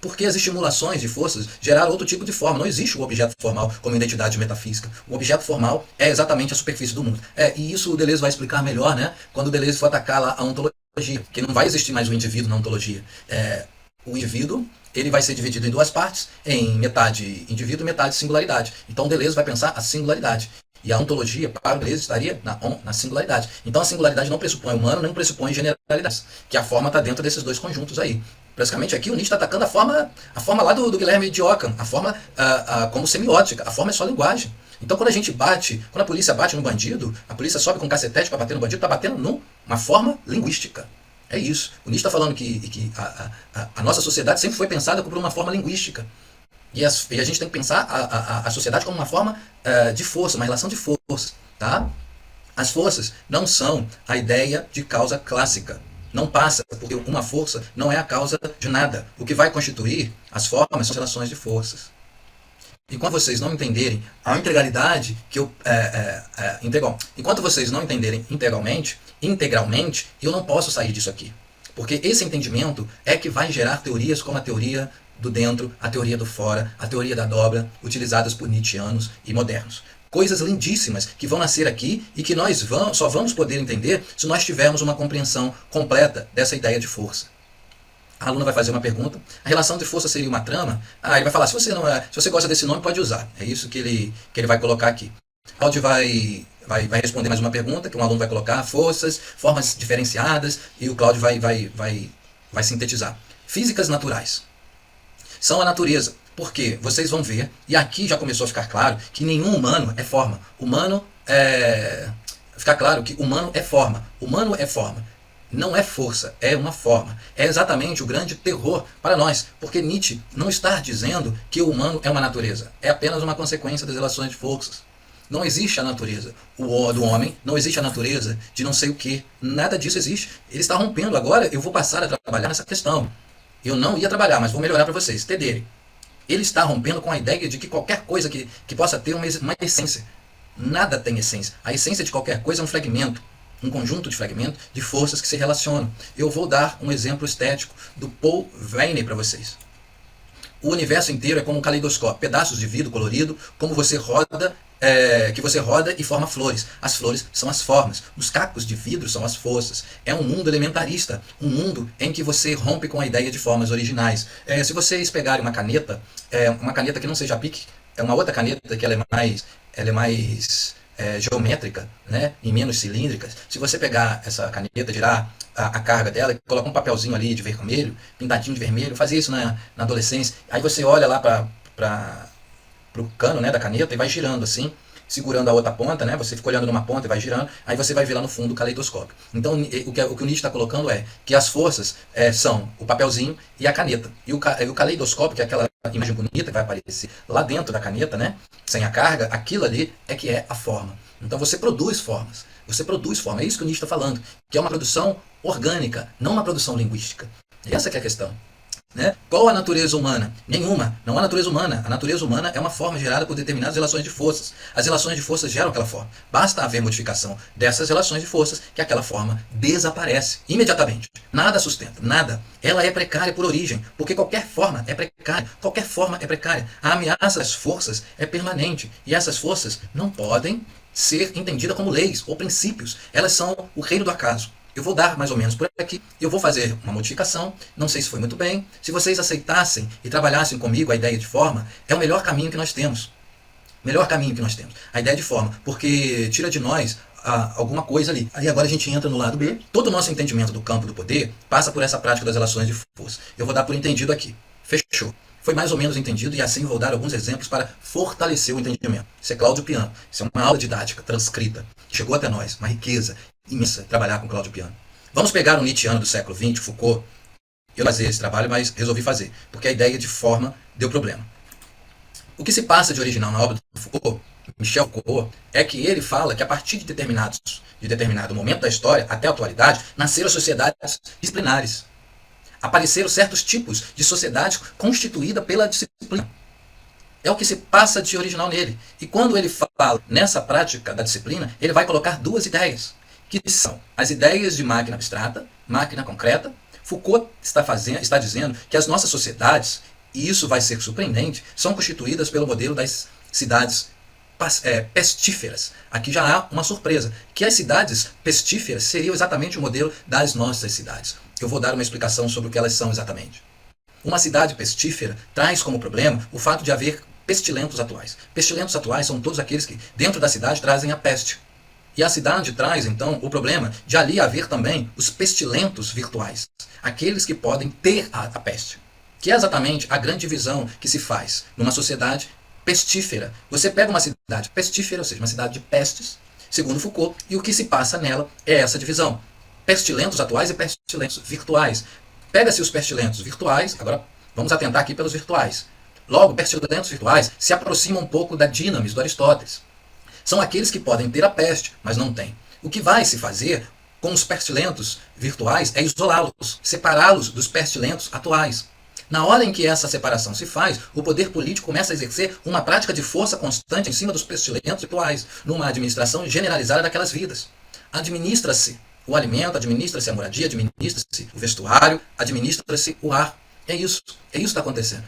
Speaker 2: Porque as estimulações de forças geraram outro tipo de forma. Não existe o objeto formal como identidade metafísica. O objeto formal é exatamente a superfície do mundo. E isso o Deleuze vai explicar melhor, né? Quando o Deleuze for atacar lá a ontologia, que não vai existir mais o indivíduo na ontologia. O indivíduo ele vai ser dividido em duas partes, em metade indivíduo e metade singularidade. Então o Deleuze vai pensar a singularidade. E a ontologia, para o Deleuze, estaria na singularidade. Então a singularidade não pressupõe humano, nem pressupõe generalidades, que a forma está dentro desses dois conjuntos aí. Praticamente aqui o Nietzsche está atacando a forma lá do Guilherme de Ockham, a forma como semiótica, a forma é só linguagem. Então quando a polícia bate no bandido, a polícia sobe com um cacetete para bater no bandido, está batendo numa forma linguística. É isso. O Nietzsche está falando que a nossa sociedade sempre foi pensada por uma forma linguística. E a gente tem que pensar a sociedade como uma forma de força, uma relação de forças. Tá? As forças não são a ideia de causa clássica. Não passa, porque uma força não é a causa de nada. O que vai constituir as formas são as relações de forças. Enquanto vocês não entenderem a integralidade que eu integral, enquanto vocês não entenderem integralmente, eu não posso sair disso aqui. Porque esse entendimento é que vai gerar teorias como a teoria do dentro, a teoria do fora, a teoria da dobra, utilizadas por nietzschianos e modernos. Coisas lindíssimas que vão nascer aqui e que nós só vamos poder entender se nós tivermos uma compreensão completa dessa ideia de força. A aluna vai fazer uma pergunta. A relação de força seria uma trama? Ele vai falar, se você gosta desse nome, pode usar. É isso que ele vai colocar aqui. Cláudio vai responder mais uma pergunta, que um aluno vai colocar, forças, formas diferenciadas, e o Cláudio vai sintetizar. Físicas naturais. São a natureza. Porque vocês vão ver, e aqui já começou a ficar claro, que nenhum humano é forma. Fica claro que humano é forma. Humano é forma. Não é força, é uma forma. É exatamente o grande terror para nós, porque Nietzsche não está dizendo que o humano é uma natureza. É apenas uma consequência das relações de forças. Não existe a natureza do homem, não existe a natureza de não sei o que. Nada disso existe. Ele está rompendo agora, eu vou passar a trabalhar nessa questão. Eu não ia trabalhar, mas vou melhorar para vocês entenderem. Ele está rompendo com a ideia de que qualquer coisa que possa ter uma essência. Nada tem essência. A essência de qualquer coisa é um fragmento. Um conjunto de fragmentos de forças que se relacionam. Eu vou dar um exemplo estético do Paul Veyne para vocês. O universo inteiro é como um caleidoscópio, pedaços de vidro colorido, como você roda, que você roda e forma flores. As flores são as formas, os cacos de vidro são as forças. É um mundo elementarista, um mundo em que você rompe com a ideia de formas originais. Se vocês pegarem uma caneta que não seja Bic, é uma outra caneta que ela é mais geométrica, né, e menos cilíndricas. Se você pegar essa caneta, tirar a carga dela, coloca um papelzinho ali de vermelho, pintadinho de vermelho, fazia isso na adolescência, aí você olha lá para o cano, né, da caneta e vai girando assim, segurando a outra ponta, né, você fica olhando numa ponta e vai girando, aí você vai ver lá no fundo o caleidoscópio. Então o que o Nietzsche está colocando é que as forças são o papelzinho e a caneta. E o caleidoscópio, que é aquela imagem bonita que vai aparecer lá dentro da caneta, né, sem a carga, aquilo ali é que é a forma. Então você produz formas. É isso que o Nietzsche está falando, que é uma produção orgânica, não uma produção linguística. Essa que é a questão. Né? Qual a natureza humana? Nenhuma. Não há natureza humana. A natureza humana é uma forma gerada por determinadas relações de forças. As relações de forças geram aquela forma. Basta haver modificação dessas relações de forças que aquela forma desaparece imediatamente. Nada sustenta, nada. Ela é precária por origem, porque qualquer forma é precária. Qualquer forma é precária. A ameaça das forças é permanente e essas forças não podem ser entendidas como leis ou princípios. Elas são o reino do acaso. Eu vou dar mais ou menos por aqui, eu vou fazer uma modificação, não sei se foi muito bem. Se vocês aceitassem e trabalhassem comigo a ideia de forma, é o melhor caminho que nós temos. A ideia de forma, porque tira de nós alguma coisa ali. Aí agora a gente entra no lado B. Todo o nosso entendimento do campo do poder passa por essa prática das relações de força. Eu vou dar por entendido aqui. Fechou. Foi mais ou menos entendido e assim vou dar alguns exemplos para fortalecer o entendimento. Isso é Cláudio Piano. Isso é uma aula didática, transcrita, que chegou até nós. Uma riqueza imensa trabalhar com Cláudio Piano. Vamos pegar um Nietzscheano do século XX, Foucault. Eu não fazia esse trabalho, mas resolvi fazer, porque a ideia de forma deu problema. O que se passa de original na obra do Foucault, Michel Foucault, é que ele fala que a partir de determinado momento da história, até a atualidade, nasceram sociedades disciplinares. Apareceram certos tipos de sociedade constituída pela disciplina. É o que se passa de original nele. E quando ele fala nessa prática da disciplina, ele vai colocar duas ideias, que são as ideias de máquina abstrata, máquina concreta. Foucault está dizendo que as nossas sociedades, e isso vai ser surpreendente, são constituídas pelo modelo das cidades pestíferas. Aqui já há uma surpresa, que as cidades pestíferas seriam exatamente o modelo das nossas cidades. Eu vou dar uma explicação sobre o que elas são exatamente. Uma cidade pestífera traz como problema o fato de haver pestilentos atuais. Pestilentos atuais são todos aqueles que, dentro da cidade, trazem a peste. E a cidade traz, então, o problema de ali haver também os pestilentos virtuais. Aqueles que podem ter a peste. Que é exatamente a grande divisão que se faz numa sociedade pestífera. Você pega uma cidade pestífera, ou seja, uma cidade de pestes, segundo Foucault, e o que se passa nela é essa divisão. Pestilentos atuais e pestilentos virtuais. Pega-se os pestilentos virtuais, agora vamos atentar aqui pelos virtuais. Logo, pestilentos virtuais se aproximam um pouco da dinamis do Aristóteles. São aqueles que podem ter a peste, mas não têm. O que vai se fazer com os pestilentos virtuais é isolá-los, separá-los dos pestilentos atuais. Na hora em que essa separação se faz, o poder político começa a exercer uma prática de força constante em cima dos pestilentos atuais, numa administração generalizada daquelas vidas. Administra-se o alimento, administra-se a moradia, administra-se o vestuário, administra-se o ar. É isso que está acontecendo.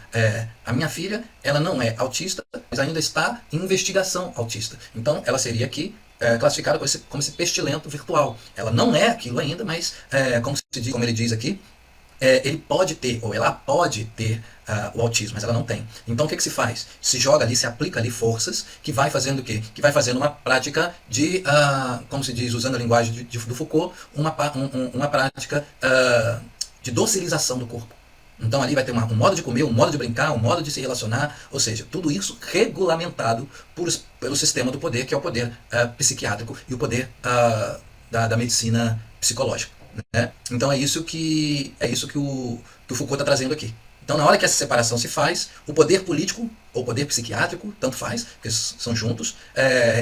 Speaker 2: A minha filha, ela não é autista, mas ainda está em investigação autista. Então, ela seria aqui classificada como esse pestilento virtual. Ela não é aquilo ainda, mas, como ele diz aqui, ele pode ter, ou ela pode ter o autismo, mas ela não tem. Então o que se faz? Se joga ali, se aplica ali forças que vai fazendo o quê? Que vai fazendo uma prática de, como se diz, usando a linguagem do Foucault, uma prática de docilização do corpo. Então ali vai ter um modo de comer, um modo de brincar, um modo de se relacionar, ou seja, tudo isso regulamentado pelo sistema do poder, que é o poder psiquiátrico e o poder da medicina psicológica. Né? Então é isso que o Foucault está trazendo aqui. Então, na hora que essa separação se faz, o poder político ou poder psiquiátrico, tanto faz, porque são juntos,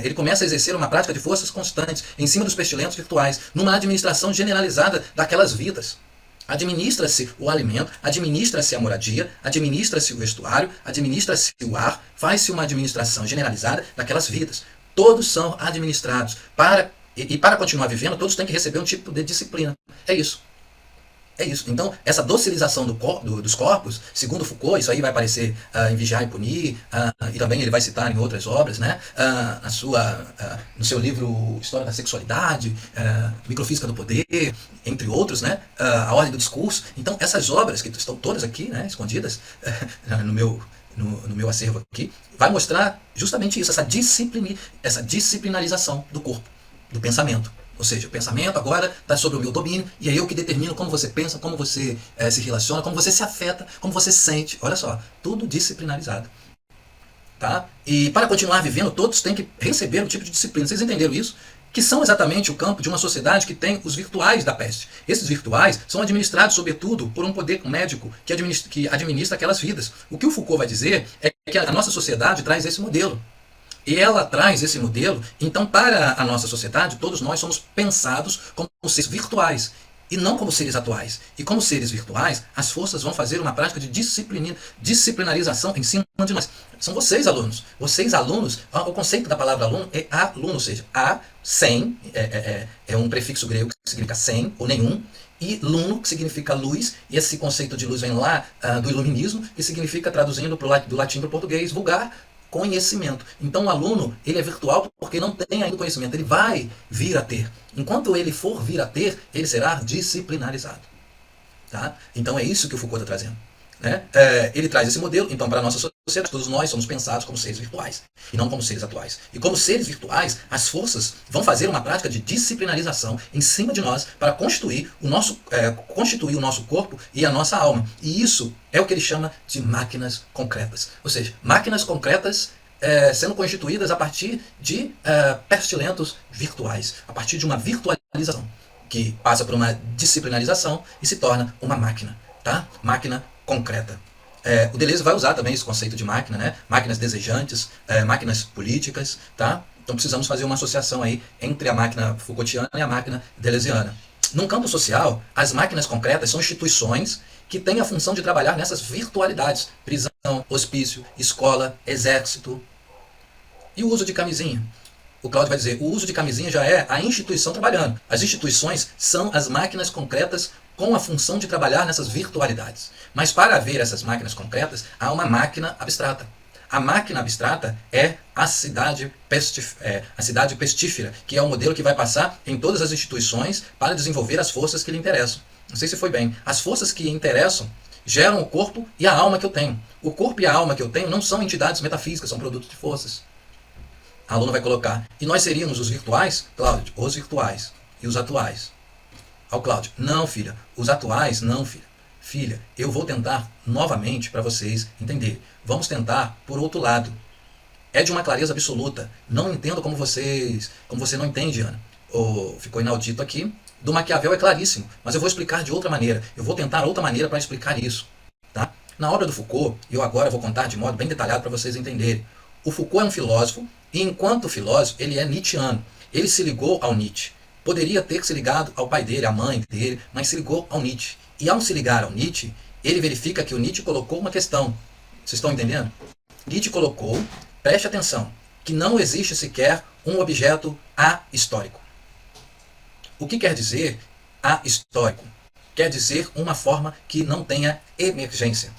Speaker 2: ele começa a exercer uma prática de forças constantes em cima dos pestilentos virtuais, numa administração generalizada daquelas vidas. Administra-se o alimento, administra-se a moradia, administra-se o vestuário, administra-se o ar, faz-se uma administração generalizada daquelas vidas. Todos são administrados. E para continuar vivendo, todos têm que receber um tipo de disciplina. É isso. É isso. Então, essa docilização dos corpos, segundo Foucault, isso aí vai aparecer em Vigiar e Punir, e também ele vai citar em outras obras, né? No seu livro História da Sexualidade, Microfísica do Poder, entre outros, né? A Ordem do Discurso. Então, essas obras, que estão todas aqui, né? Escondidas no meu acervo aqui, vai mostrar justamente isso, essa disciplinarização do corpo, do pensamento. Ou seja, o pensamento agora está sob o meu domínio e é eu que determino como você pensa, como você se relaciona, como você se afeta, como você sente. Olha só, tudo disciplinarizado. Tá? E para continuar vivendo, todos têm que receber um tipo de disciplina. Vocês entenderam isso? Que são exatamente o campo de uma sociedade que tem os virtuais da peste. Esses virtuais são administrados, sobretudo, por um poder médico que administra aquelas vidas. O que o Foucault vai dizer é que a nossa sociedade traz esse modelo. E ela traz esse modelo, então para a nossa sociedade, todos nós somos pensados como seres virtuais e não como seres atuais. E como seres virtuais, as forças vão fazer uma prática de disciplinarização em cima de nós. São vocês, alunos. Vocês, alunos, o conceito da palavra aluno é aluno, ou seja, sem, é um prefixo grego que significa sem ou nenhum, e luno, que significa luz, e esse conceito de luz vem lá do iluminismo, que significa, traduzindo do latim para o português, vulgar, conhecimento. Então o aluno, ele é virtual porque não tem ainda conhecimento, ele vai vir a ter. Enquanto ele for vir a ter, ele será disciplinarizado. Tá? Então é isso que o Foucault está trazendo. Né? Ele traz esse modelo, então para a nossa sociedade, todos nós somos pensados como seres virtuais, e não como seres atuais. E como seres virtuais, as forças vão fazer uma prática de disciplinarização em cima de nós para constituir o nosso corpo e a nossa alma. E isso é o que ele chama de máquinas concretas. Ou seja, máquinas concretas sendo constituídas a partir de pestilentos virtuais, a partir de uma virtualização, que passa por uma disciplinarização e se torna uma máquina. Tá? Máquina concreta. O Deleuze vai usar também esse conceito de máquina, né? Máquinas desejantes, máquinas políticas, tá? Então precisamos fazer uma associação aí entre a máquina Foucaultiana e a máquina deleuziana. Num campo social, as máquinas concretas são instituições que têm a função de trabalhar nessas virtualidades: prisão, hospício, escola, exército. E o uso de camisinha? O Cláudio vai dizer, o uso de camisinha já é a instituição trabalhando. As instituições são as máquinas concretas com a função de trabalhar nessas virtualidades. Mas para haver essas máquinas concretas, há uma máquina abstrata. A máquina abstrata é a cidade pestífera, que é o modelo que vai passar em todas as instituições para desenvolver as forças que lhe interessam. Não sei se foi bem. As forças que interessam geram o corpo e a alma que eu tenho. O corpo e a alma que eu tenho não são entidades metafísicas, são produtos de forças. A aluna vai colocar, e nós seríamos os virtuais? Cláudio, os virtuais. E os atuais? Ao Cláudio, não, filha. Os atuais, não, filha. Filha, eu vou tentar novamente para vocês entenderem. Vamos tentar por outro lado. É de uma clareza absoluta. Não entendo como você não entende, Ana. Ficou inaudito aqui. Do Maquiavel é claríssimo, mas eu vou explicar de outra maneira. Eu vou tentar outra maneira para explicar isso. Tá? Na obra do Foucault, eu agora vou contar de modo bem detalhado para vocês entenderem. O Foucault é um filósofo, e enquanto filósofo, ele é nietzschiano. Ele se ligou ao Nietzsche. Poderia ter se ligado ao pai dele, à mãe dele, mas se ligou ao Nietzsche. E ao se ligar ao Nietzsche, ele verifica que o Nietzsche colocou uma questão. Vocês estão entendendo? Nietzsche colocou, preste atenção, que não existe sequer um objeto ahistórico. O que quer dizer ahistórico? Quer dizer uma forma que não tenha emergência.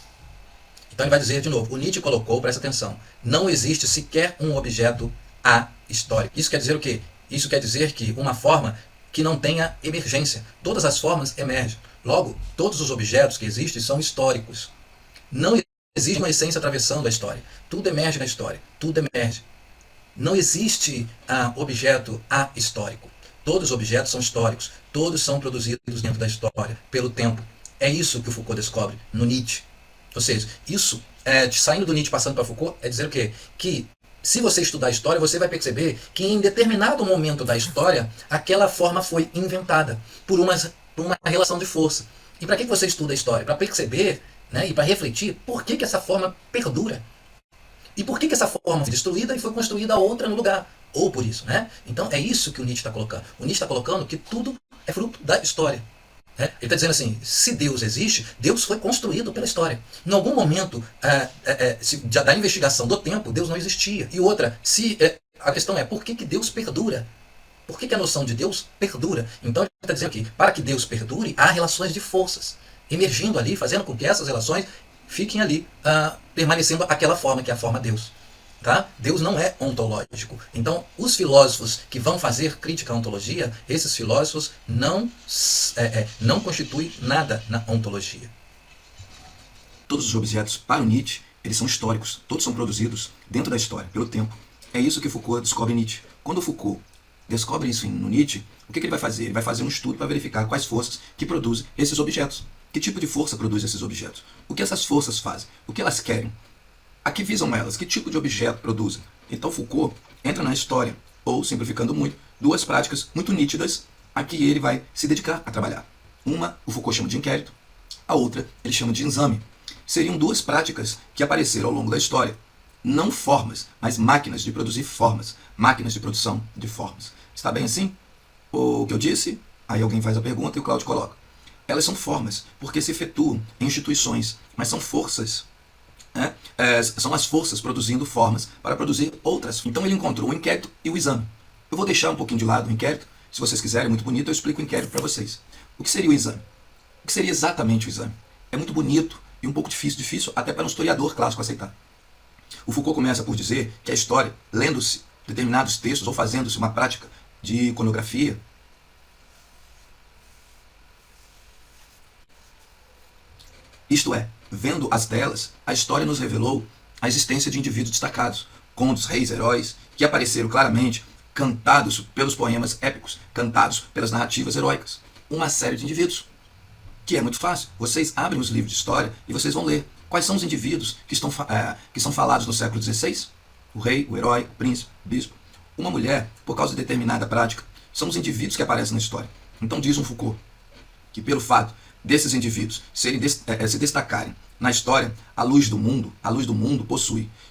Speaker 2: Então ele vai dizer de novo, o Nietzsche colocou, presta atenção, não existe sequer um objeto ahistórico. Isso quer dizer o quê? Isso quer dizer que uma forma que não tenha emergência. Todas as formas emergem. Logo, todos os objetos que existem são históricos. Não existe uma essência atravessando a história. Tudo emerge na história. Tudo emerge. Não existe objeto ahistórico. Todos os objetos são históricos. Todos são produzidos dentro da história, pelo tempo. É isso que o Foucault descobre no Nietzsche. Ou seja, isso, saindo do Nietzsche passando para Foucault, é dizer o quê? Que se você estudar a história, você vai perceber que em determinado momento da história, aquela forma foi inventada por uma relação de força. E para que você estuda a história? Para perceber, né, e para refletir por que essa forma perdura. E por que essa forma foi destruída e foi construída outra no lugar. Ou por isso, né? Então é isso que o Nietzsche está colocando. O Nietzsche está colocando que tudo é fruto da história. Ele está dizendo assim, se Deus existe, Deus foi construído pela história. Em algum momento da investigação do tempo, Deus não existia. E outra, a questão é, por que Deus perdura? Por que a noção de Deus perdura? Então ele está dizendo aqui, para que Deus perdure, há relações de forças emergindo ali, fazendo com que essas relações fiquem ali, permanecendo aquela forma, que é a forma Deus. Tá? Deus não é ontológico. Então, os filósofos que vão fazer crítica à ontologia, esses filósofos não constituem nada na ontologia.
Speaker 3: Todos os objetos, para o Nietzsche, eles são históricos. Todos são produzidos dentro da história, pelo tempo. É isso que Foucault descobre em Nietzsche. Quando Foucault descobre isso no Nietzsche, o que ele vai fazer? Ele vai fazer um estudo para verificar quais forças que produzem esses objetos. Que tipo de força produz esses objetos? O que essas forças fazem? O que elas querem? A que visam elas? Que tipo de objeto produzem? Então Foucault entra na história, ou, simplificando muito, duas práticas muito nítidas a que ele vai se dedicar a trabalhar. Uma, o Foucault chama de inquérito, a outra ele chama de exame. Seriam duas práticas que apareceram ao longo da história. Não formas, mas máquinas de produzir formas. Máquinas de produção de formas. Está bem assim? O que eu disse? Aí alguém faz a pergunta e o Cláudio coloca. Elas são formas, porque se efetuam em instituições, mas são forças. São as forças produzindo formas para produzir outras. Então ele encontrou o inquérito e o exame. Eu vou deixar um pouquinho de lado o inquérito. Se vocês quiserem, é muito bonito, eu explico o inquérito para vocês. O que seria o exame? O que seria exatamente o exame? É muito bonito e um pouco difícil até para um historiador clássico aceitar. O Foucault começa por dizer que a história, lendo-se determinados textos ou fazendo-se uma prática de iconografia, isto é, vendo as telas, a história nos revelou a existência de indivíduos destacados, contos, reis, heróis, que apareceram claramente, cantados pelos poemas épicos, cantados pelas narrativas heróicas. Uma série de indivíduos, que é muito fácil. Vocês abrem os livros de história e vocês vão ler quais são os indivíduos que são falados no século XVI. O rei, o herói, o príncipe, o bispo. Uma mulher, por causa de determinada prática, são os indivíduos que aparecem na história. Então diz um Foucault que pelo fato desses indivíduos se destacarem na história, a luz do mundo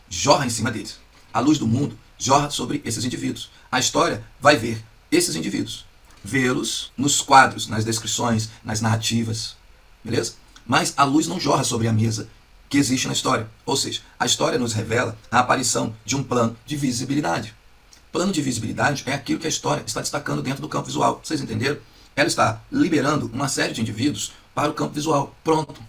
Speaker 3: jorra em cima deles. A luz do mundo jorra sobre esses indivíduos. A história vai ver esses indivíduos, vê-los nos quadros, nas descrições, nas narrativas, beleza? Mas a luz não jorra sobre a mesa que existe na história. Ou seja, a história nos revela a aparição de um plano de visibilidade. Plano de visibilidade é aquilo que a história está destacando dentro do campo visual. Vocês entenderam? Ela está liberando uma série de indivíduos para o campo visual. Pronto.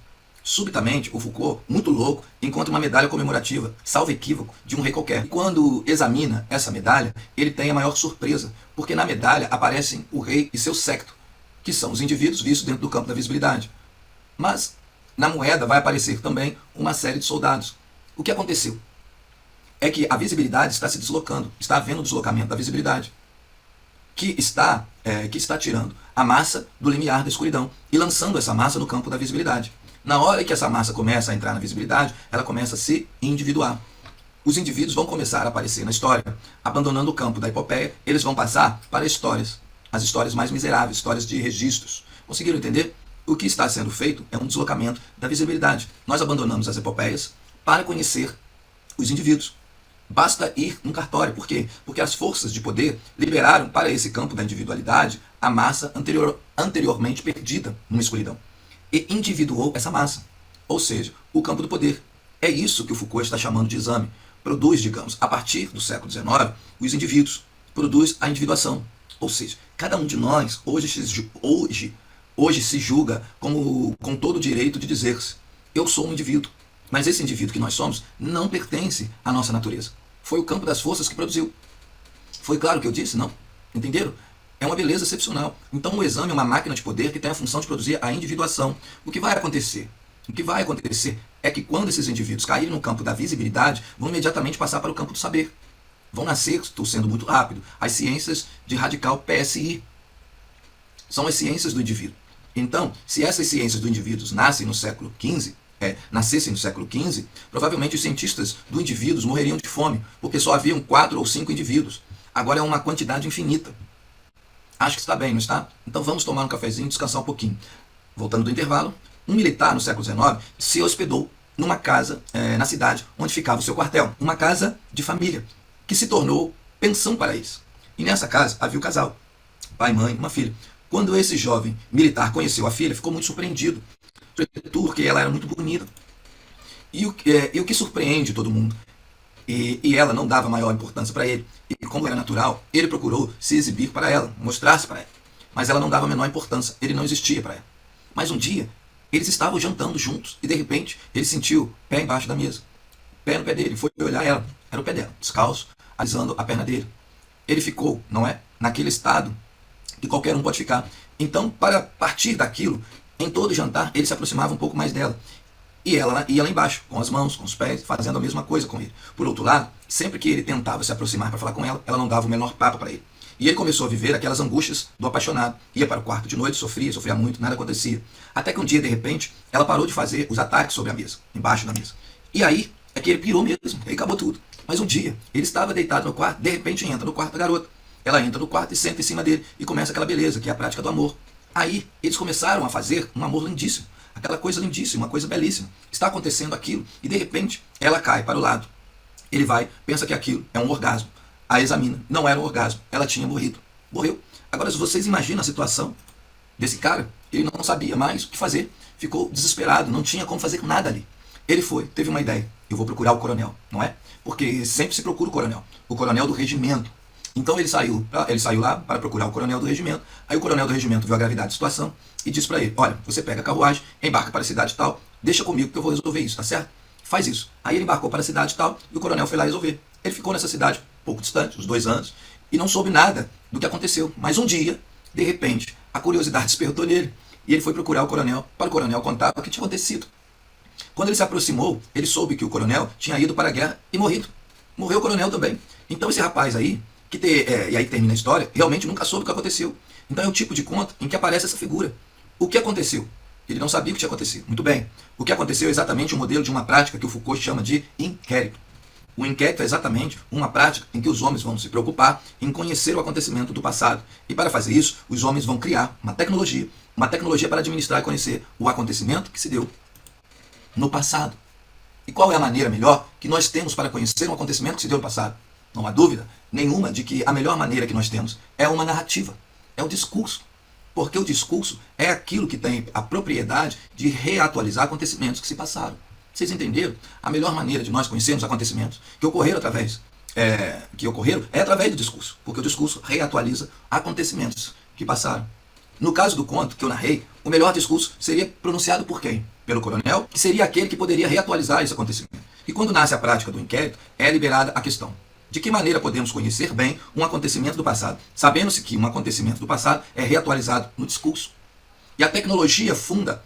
Speaker 3: Subitamente, o Foucault, muito louco, encontra uma medalha comemorativa, salvo equívoco, de um rei qualquer. E quando examina essa medalha, ele tem a maior surpresa, porque na medalha aparecem o rei e seu séquito, que são os indivíduos vistos dentro do campo da visibilidade. Mas na moeda vai aparecer também uma série de soldados. O que aconteceu? É que a visibilidade está se deslocando, está havendo deslocamento da visibilidade, que está tirando a massa do limiar da escuridão e lançando essa massa no campo da visibilidade. Na hora que essa massa começa a entrar na visibilidade, ela começa a se individuar. Os indivíduos vão começar a aparecer na história, abandonando o campo da epopeia, eles vão passar para histórias, as histórias mais miseráveis, histórias de registros. Conseguiram entender? O que está sendo feito é um deslocamento da visibilidade. Nós abandonamos as epopeias para conhecer os indivíduos. Basta ir num cartório. Por quê? Porque as forças de poder liberaram para esse campo da individualidade a massa anteriormente perdida numa escuridão. E individuou essa massa. Ou seja, o campo do poder. É isso que o Foucault está chamando de exame. Produz, digamos, a partir do século XIX, os indivíduos. Produz a individuação. Ou seja, cada um de nós hoje se julga com todo o direito de dizer-se: eu sou um indivíduo. Mas esse indivíduo que nós somos não pertence à nossa natureza. Foi o campo das forças que produziu. Foi claro o que eu disse? Não? Entenderam? É uma beleza excepcional. Então o exame é uma máquina de poder que tem a função de produzir a individuação. O que vai acontecer? O que vai acontecer é que quando esses indivíduos caírem no campo da visibilidade, vão imediatamente passar para o campo do saber. Vão nascer, estou sendo muito rápido, as ciências de radical PSI. São as ciências do indivíduo. Então, se essas ciências do indivíduo nascessem no século XV, provavelmente os cientistas do indivíduo morreriam de fome, porque só haviam 4 ou 5 indivíduos. Agora é uma quantidade infinita. Acho que está bem, não está? Então vamos tomar um cafezinho e descansar um pouquinho. Voltando do intervalo, um militar no século XIX se hospedou numa casa na cidade onde ficava o seu quartel. Uma casa de família, que se tornou pensão para eles. E nessa casa havia o casal, pai, mãe, uma filha. Quando esse jovem militar conheceu a filha, ficou muito surpreendido, porque ela era muito bonita. E o que surpreende todo mundo, e ela não dava maior importância para ele, e como era natural, ele procurou se exibir para ela, mostrar-se para ela. Mas ela não dava a menor importância, ele não existia para ela. Mas um dia, eles estavam jantando juntos, e de repente, ele sentiu o pé embaixo da mesa. Pé no pé dele, foi olhar ela, era o pé dela, descalço, alisando a perna dele. Ele ficou, não é? Naquele estado que qualquer um pode ficar. Então, para partir daquilo, em todo jantar, ele se aproximava um pouco mais dela. E ela ia lá embaixo, com as mãos, com os pés, fazendo a mesma coisa com ele. Por outro lado, sempre que ele tentava se aproximar para falar com ela, ela não dava o menor papo para ele. E ele começou a viver aquelas angústias do apaixonado. Ia para o quarto de noite, sofria muito, nada acontecia. Até que um dia, de repente, ela parou de fazer os ataques sobre a mesa, embaixo da mesa. E aí é que ele pirou mesmo, aí acabou tudo. Mas um dia, ele estava deitado no quarto, de repente entra no quarto da garota. Ela entra no quarto e senta em cima dele e começa aquela beleza, que é a prática do amor. Aí, eles começaram a fazer um amor lindíssimo. Aquela coisa lindíssima, uma coisa belíssima. Está acontecendo aquilo e, de repente, ela cai para o lado. Ele vai, pensa que aquilo é um orgasmo. A examina. Não era um orgasmo. Ela tinha morrido. Morreu. Agora, se vocês imaginam a situação desse cara, ele não sabia mais o que fazer. Ficou desesperado, não tinha como fazer nada ali. Ele teve uma ideia. Eu vou procurar o coronel, não é? Porque sempre se procura o coronel do regimento. Então ele saiu lá para procurar o coronel do regimento. Aí o coronel do regimento viu a gravidade da situação e disse para ele: olha, você pega a carruagem, embarca para a cidade tal, deixa comigo que eu vou resolver isso, tá certo? Faz isso. Aí ele embarcou para a cidade tal e o coronel foi lá resolver. Ele ficou nessa cidade, um pouco distante, uns 2 anos, e não soube nada do que aconteceu. Mas um dia, de repente, a curiosidade despertou nele e ele foi procurar o coronel, para o coronel contar o que tinha acontecido. Quando ele se aproximou, ele soube que o coronel tinha ido para a guerra e morrido. Morreu o coronel também. Então esse rapaz aí, e aí termina a história, realmente nunca soube o que aconteceu. Então é o tipo de conto em que aparece essa figura. O que aconteceu? Ele não sabia o que tinha acontecido. Muito bem. O que aconteceu é exatamente o modelo de uma prática que o Foucault chama de inquérito. O inquérito é exatamente uma prática em que os homens vão se preocupar em conhecer o acontecimento do passado. E para fazer isso, os homens vão criar uma tecnologia para administrar e conhecer o acontecimento que se deu no passado. E qual é a maneira melhor que nós temos para conhecer um acontecimento que se deu no passado? Não há dúvida nenhuma de que a melhor maneira que nós temos é uma narrativa, é o discurso. Porque o discurso é aquilo que tem a propriedade de reatualizar acontecimentos que se passaram. Vocês entenderam? A melhor maneira de nós conhecermos acontecimentos que ocorreram é através do discurso. Porque o discurso reatualiza acontecimentos que passaram. No caso do conto que eu narrei, o melhor discurso seria pronunciado por quem? Pelo coronel, que seria aquele que poderia reatualizar esse acontecimento. E quando nasce a prática do inquérito, é liberada a questão: de que maneira podemos conhecer bem um acontecimento do passado, sabendo-se que um acontecimento do passado é reatualizado no discurso. E a tecnologia funda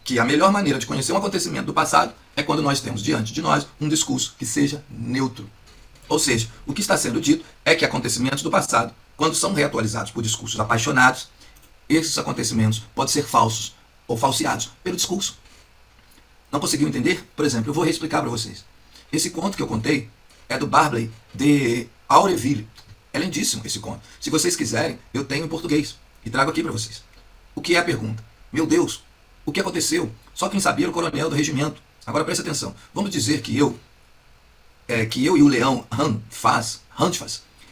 Speaker 3: que a melhor maneira de conhecer um acontecimento do passado é quando nós temos diante de nós um discurso que seja neutro. Ou seja, o que está sendo dito é que acontecimentos do passado, quando são reatualizados por discursos apaixonados, esses acontecimentos podem ser falsos ou falseados pelo discurso. Não conseguiu entender? Por exemplo, eu vou reexplicar para vocês. Esse conto que eu contei é do Barclay de Aureville. É lindíssimo esse conto. Se vocês quiserem, eu tenho em português e trago aqui para vocês. O que é a pergunta? Meu Deus, o que aconteceu? Só quem sabia era o coronel do regimento. Agora presta atenção. Vamos dizer que eu que eu e o leão Handfas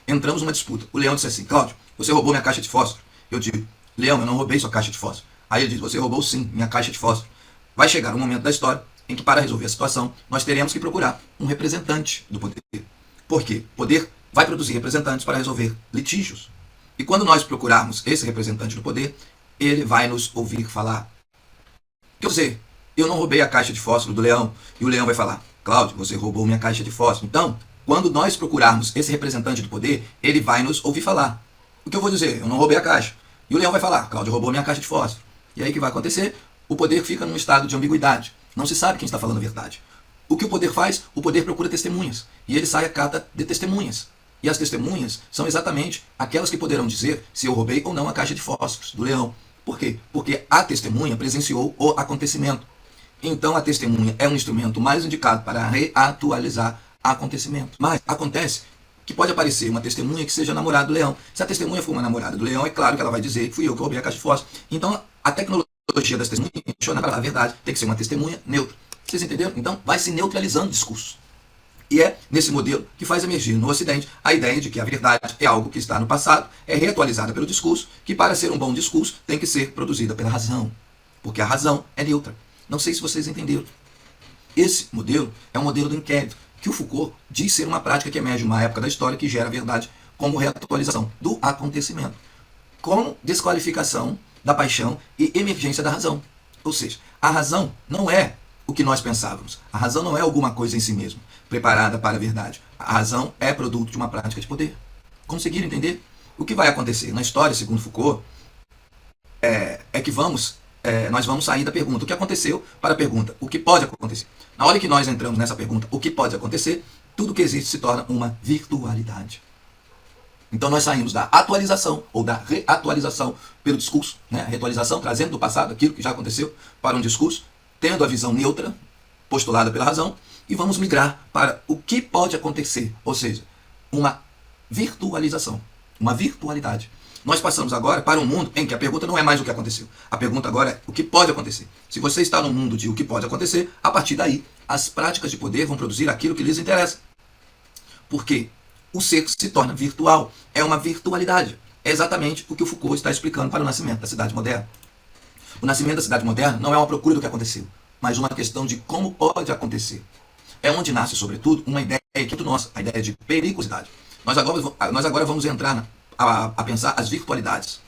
Speaker 3: entramos numa disputa. O leão disse assim: Cláudio, você roubou minha caixa de fósforo. Eu digo: Leão, eu não roubei sua caixa de fósforo. Aí ele diz: você roubou sim minha caixa de fósforo. Vai chegar um momento da história em que, para resolver a situação, nós teremos que procurar um representante do poder. Por quê? O poder vai produzir representantes para resolver litígios. E quando nós procurarmos esse representante do poder, ele vai nos ouvir falar. Quer dizer, eu não roubei a caixa de fósforo do leão. E o leão vai falar: Cláudio, você roubou minha caixa de fósforo. Então, quando nós procurarmos esse representante do poder, ele vai nos ouvir falar. O que eu vou dizer? Eu não roubei a caixa. E o leão vai falar: Cláudio roubou minha caixa de fósforo. E aí o que vai acontecer? O poder fica num estado de ambiguidade. Não se sabe quem está falando a verdade. O que o poder faz? O poder procura testemunhas. E ele sai à cata de testemunhas. E as testemunhas são exatamente aquelas que poderão dizer se eu roubei ou não a caixa de fósforos do leão. Por quê? Porque a testemunha presenciou o acontecimento. Então a testemunha é um instrumento mais indicado para reatualizar acontecimento. Mas acontece que pode aparecer uma testemunha que seja namorada do leão. Se a testemunha for uma namorada do leão, é claro que ela vai dizer que fui eu que roubei a caixa de fósforo. Então a tecnologia das testemunhas funciona para a verdade. Tem que ser uma testemunha neutra. Vocês entenderam? Então vai se neutralizando o discurso. E é nesse modelo que faz emergir no Ocidente a ideia de que a verdade é algo que está no passado, é reatualizada pelo discurso, que para ser um bom discurso tem que ser produzida pela razão. Porque a razão é neutra. Não sei se vocês entenderam. Esse modelo é um modelo do inquérito, que o Foucault diz ser uma prática que emerge numa época da história que gera a verdade como reatualização do acontecimento, com desqualificação da paixão e emergência da razão. Ou seja, a razão não é o que nós pensávamos. A razão não é alguma coisa em si mesma, preparada para a verdade. A razão é produto de uma prática de poder. Conseguiram entender? O que vai acontecer na história, segundo Foucault, é que nós vamos sair da pergunta o que aconteceu para a pergunta o que pode acontecer. Na hora que nós entramos nessa pergunta o que pode acontecer, tudo que existe se torna uma virtualidade. Então nós saímos da atualização ou da reatualização pelo discurso, né? A reatualização trazendo do passado aquilo que já aconteceu para um discurso, tendo a visão neutra, postulada pela razão, e vamos migrar para o que pode acontecer, ou seja, uma virtualização, uma virtualidade. Nós passamos agora para um mundo em que a pergunta não é mais o que aconteceu. A pergunta agora é o que pode acontecer. Se você está no mundo de o que pode acontecer, a partir daí, as práticas de poder vão produzir aquilo que lhes interessa. Porque o ser se torna virtual. É uma virtualidade. É exatamente o que o Foucault está explicando para o nascimento da cidade moderna. O nascimento da cidade moderna não é uma procura do que aconteceu, mas uma questão de como pode acontecer. É onde nasce, sobretudo, uma ideia que é nossa, a ideia de periculosidade. Nós agora vamos entrar a pensar as virtualidades.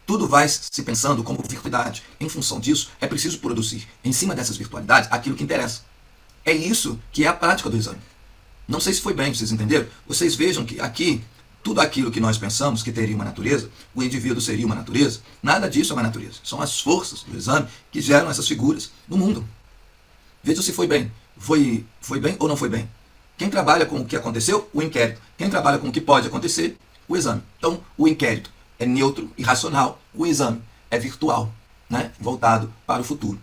Speaker 3: Tudo vai se pensando como virtualidade. Em função disso, é preciso produzir, em cima dessas virtualidades, aquilo que interessa. É isso que é a prática do exame. Não sei se foi bem, vocês entenderam? Vocês vejam que aqui, tudo aquilo que nós pensamos que teria uma natureza, o indivíduo seria uma natureza, nada disso é uma natureza. São as forças do exame que geram essas figuras no mundo. Veja se foi bem. Foi bem ou não foi bem? Quem trabalha com o que aconteceu? O inquérito. Quem trabalha com o que pode acontecer? O exame. Então, o inquérito é neutro e racional. O exame é virtual, né? Voltado para o futuro.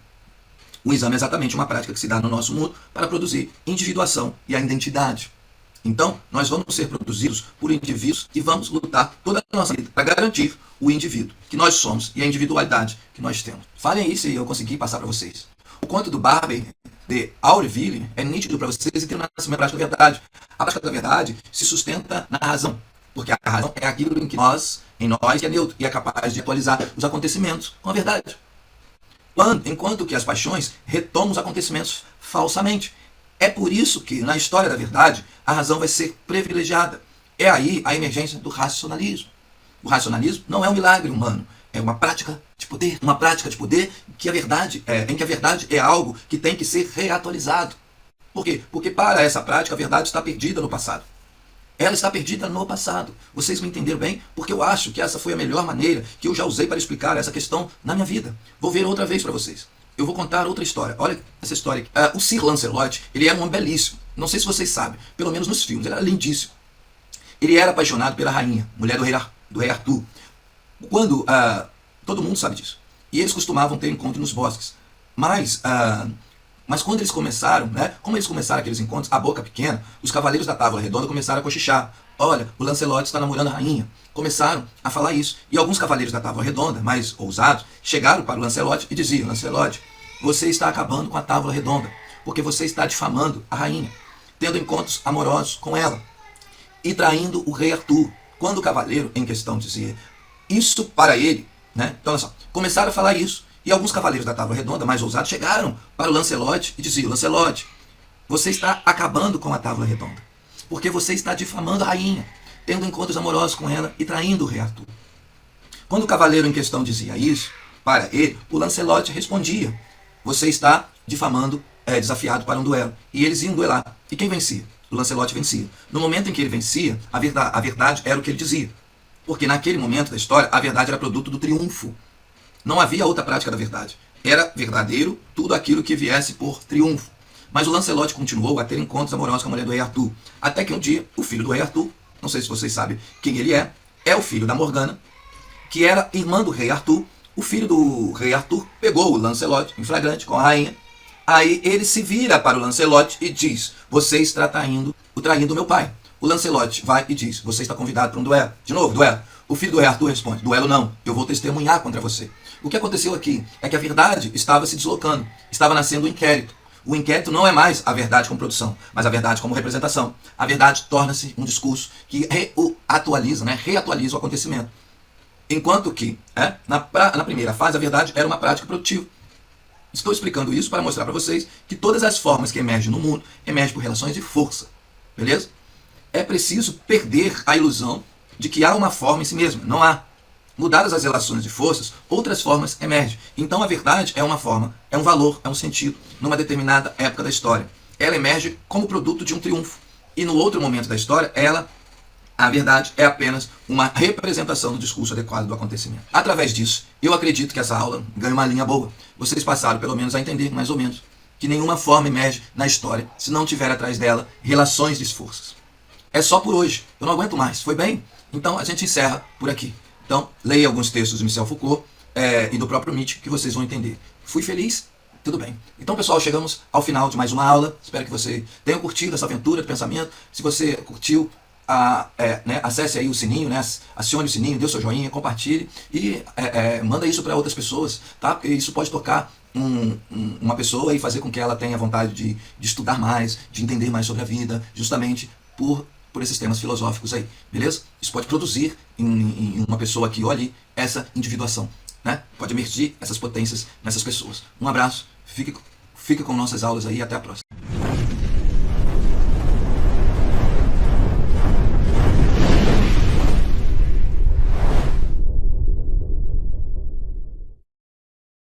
Speaker 3: O exame é exatamente uma prática que se dá no nosso mundo para produzir individuação e a identidade. Então, nós vamos ser produzidos por indivíduos e vamos lutar toda a nossa vida para garantir o indivíduo que nós somos e a individualidade que nós temos. Falem aí se eu consegui passar para vocês. O conto do Barber de Aureville é nítido para vocês e tem uma prática da verdade. A prática da verdade se sustenta na razão, porque a razão é aquilo em nós que é neutro e é capaz de atualizar os acontecimentos com a verdade. Enquanto que as paixões retomam os acontecimentos falsamente. É por isso que, na história da verdade, a razão vai ser privilegiada. É aí a emergência do racionalismo. O racionalismo não é um milagre humano, é uma prática de poder. Uma prática de poder em que a verdade é algo que tem que ser reatualizado. Por quê? Porque para essa prática a verdade está perdida no passado. Ela está perdida no passado. Vocês me entenderam bem? Porque eu acho que essa foi a melhor maneira que eu já usei para explicar essa questão na minha vida. Vou ver outra vez para vocês. Eu vou contar outra história. Olha essa história aqui. O Sir Lancelot, ele era um homem belíssimo. Não sei se vocês sabem, pelo menos nos filmes. Ele era lindíssimo. Ele era apaixonado pela rainha, mulher do rei Arthur. Todo mundo sabe disso. E eles costumavam ter encontro nos bosques. Mas quando eles começaram, como eles começaram aqueles encontros, a boca pequena, os cavaleiros da Távola Redonda começaram a cochichar. Olha, o Lancelot está namorando a rainha. Começaram a falar isso. E alguns cavaleiros da Távola Redonda, mais ousados, chegaram para o Lancelot e diziam: Lancelot, você está acabando com a Távola Redonda, porque você está difamando a rainha. tendo encontros amorosos com ela e traindo o rei Arthur. Quando o cavaleiro em questão dizia isso para ele, né? Então, olha só, começaram a falar isso, e alguns cavaleiros da Távola Redonda, mais ousados, chegaram para o Lancelot e diziam: Lancelot, você está acabando com a Távola Redonda, porque você está difamando a rainha, tendo encontros amorosos com ela e traindo o rei Arthur. Quando o cavaleiro em questão dizia isso para ele, o Lancelot respondia: você está difamando, desafiado para um duelo. E eles iam duelar. E quem vencia? O Lancelot vencia. No momento em que ele vencia, a verdade era o que ele dizia. Porque naquele momento da história, a verdade era produto do triunfo. Não havia outra prática da verdade. Era verdadeiro tudo aquilo que viesse por triunfo. Mas o Lancelot continuou a ter encontros amorosos com a mulher do rei Arthur. Até que um dia, o filho do rei Arthur, não sei se vocês sabem quem ele é o filho da Morgana, que era irmã do rei Arthur. O filho do rei Arthur pegou o Lancelot em flagrante com a rainha. Aí ele se vira para o Lancelot e diz: você está traindo meu pai. O Lancelot vai e diz: você está convidado para um duelo. De novo, duelo. O filho do rei Arthur responde: duelo não, eu vou testemunhar contra você. O que aconteceu aqui é que a verdade estava se deslocando, estava nascendo um inquérito. O inquérito não é mais a verdade como produção, mas a verdade como representação. A verdade torna-se um discurso que reatualiza o acontecimento. Enquanto que, na primeira fase, a verdade era uma prática produtiva. Estou explicando isso para mostrar para vocês que todas as formas que emergem no mundo emergem por relações de força. Beleza? É preciso perder a ilusão de que há uma forma em si mesma. Não há. Mudadas as relações de forças, outras formas emergem. Então a verdade é uma forma, é um valor, é um sentido, numa determinada época da história. Ela emerge como produto de um triunfo. E no outro momento da história, a verdade é apenas uma representação do discurso adequado do acontecimento. Através disso, eu acredito que essa aula ganha uma linha boa. Vocês passaram pelo menos a entender, mais ou menos, que nenhuma forma emerge na história se não tiver atrás dela relações de forças. É só por hoje. Eu não aguento mais. Foi bem? Então a gente encerra por aqui. Então, leia alguns textos de Michel Foucault e do próprio Nietzsche que vocês vão entender. Fui feliz? Tudo bem. Então, pessoal, chegamos ao final de mais uma aula. Espero que você tenha curtido essa aventura de pensamento. Se você curtiu, acesse aí o sininho, acione o sininho, dê o seu joinha, compartilhe e manda isso para outras pessoas, tá? Porque isso pode tocar uma pessoa e fazer com que ela tenha vontade de estudar mais, de entender mais sobre a vida, justamente por esses temas filosóficos aí, beleza? Isso pode produzir em uma pessoa aqui ou ali essa individuação, né? Pode emergir essas potências nessas pessoas. Um abraço, fique com nossas aulas aí e até a próxima.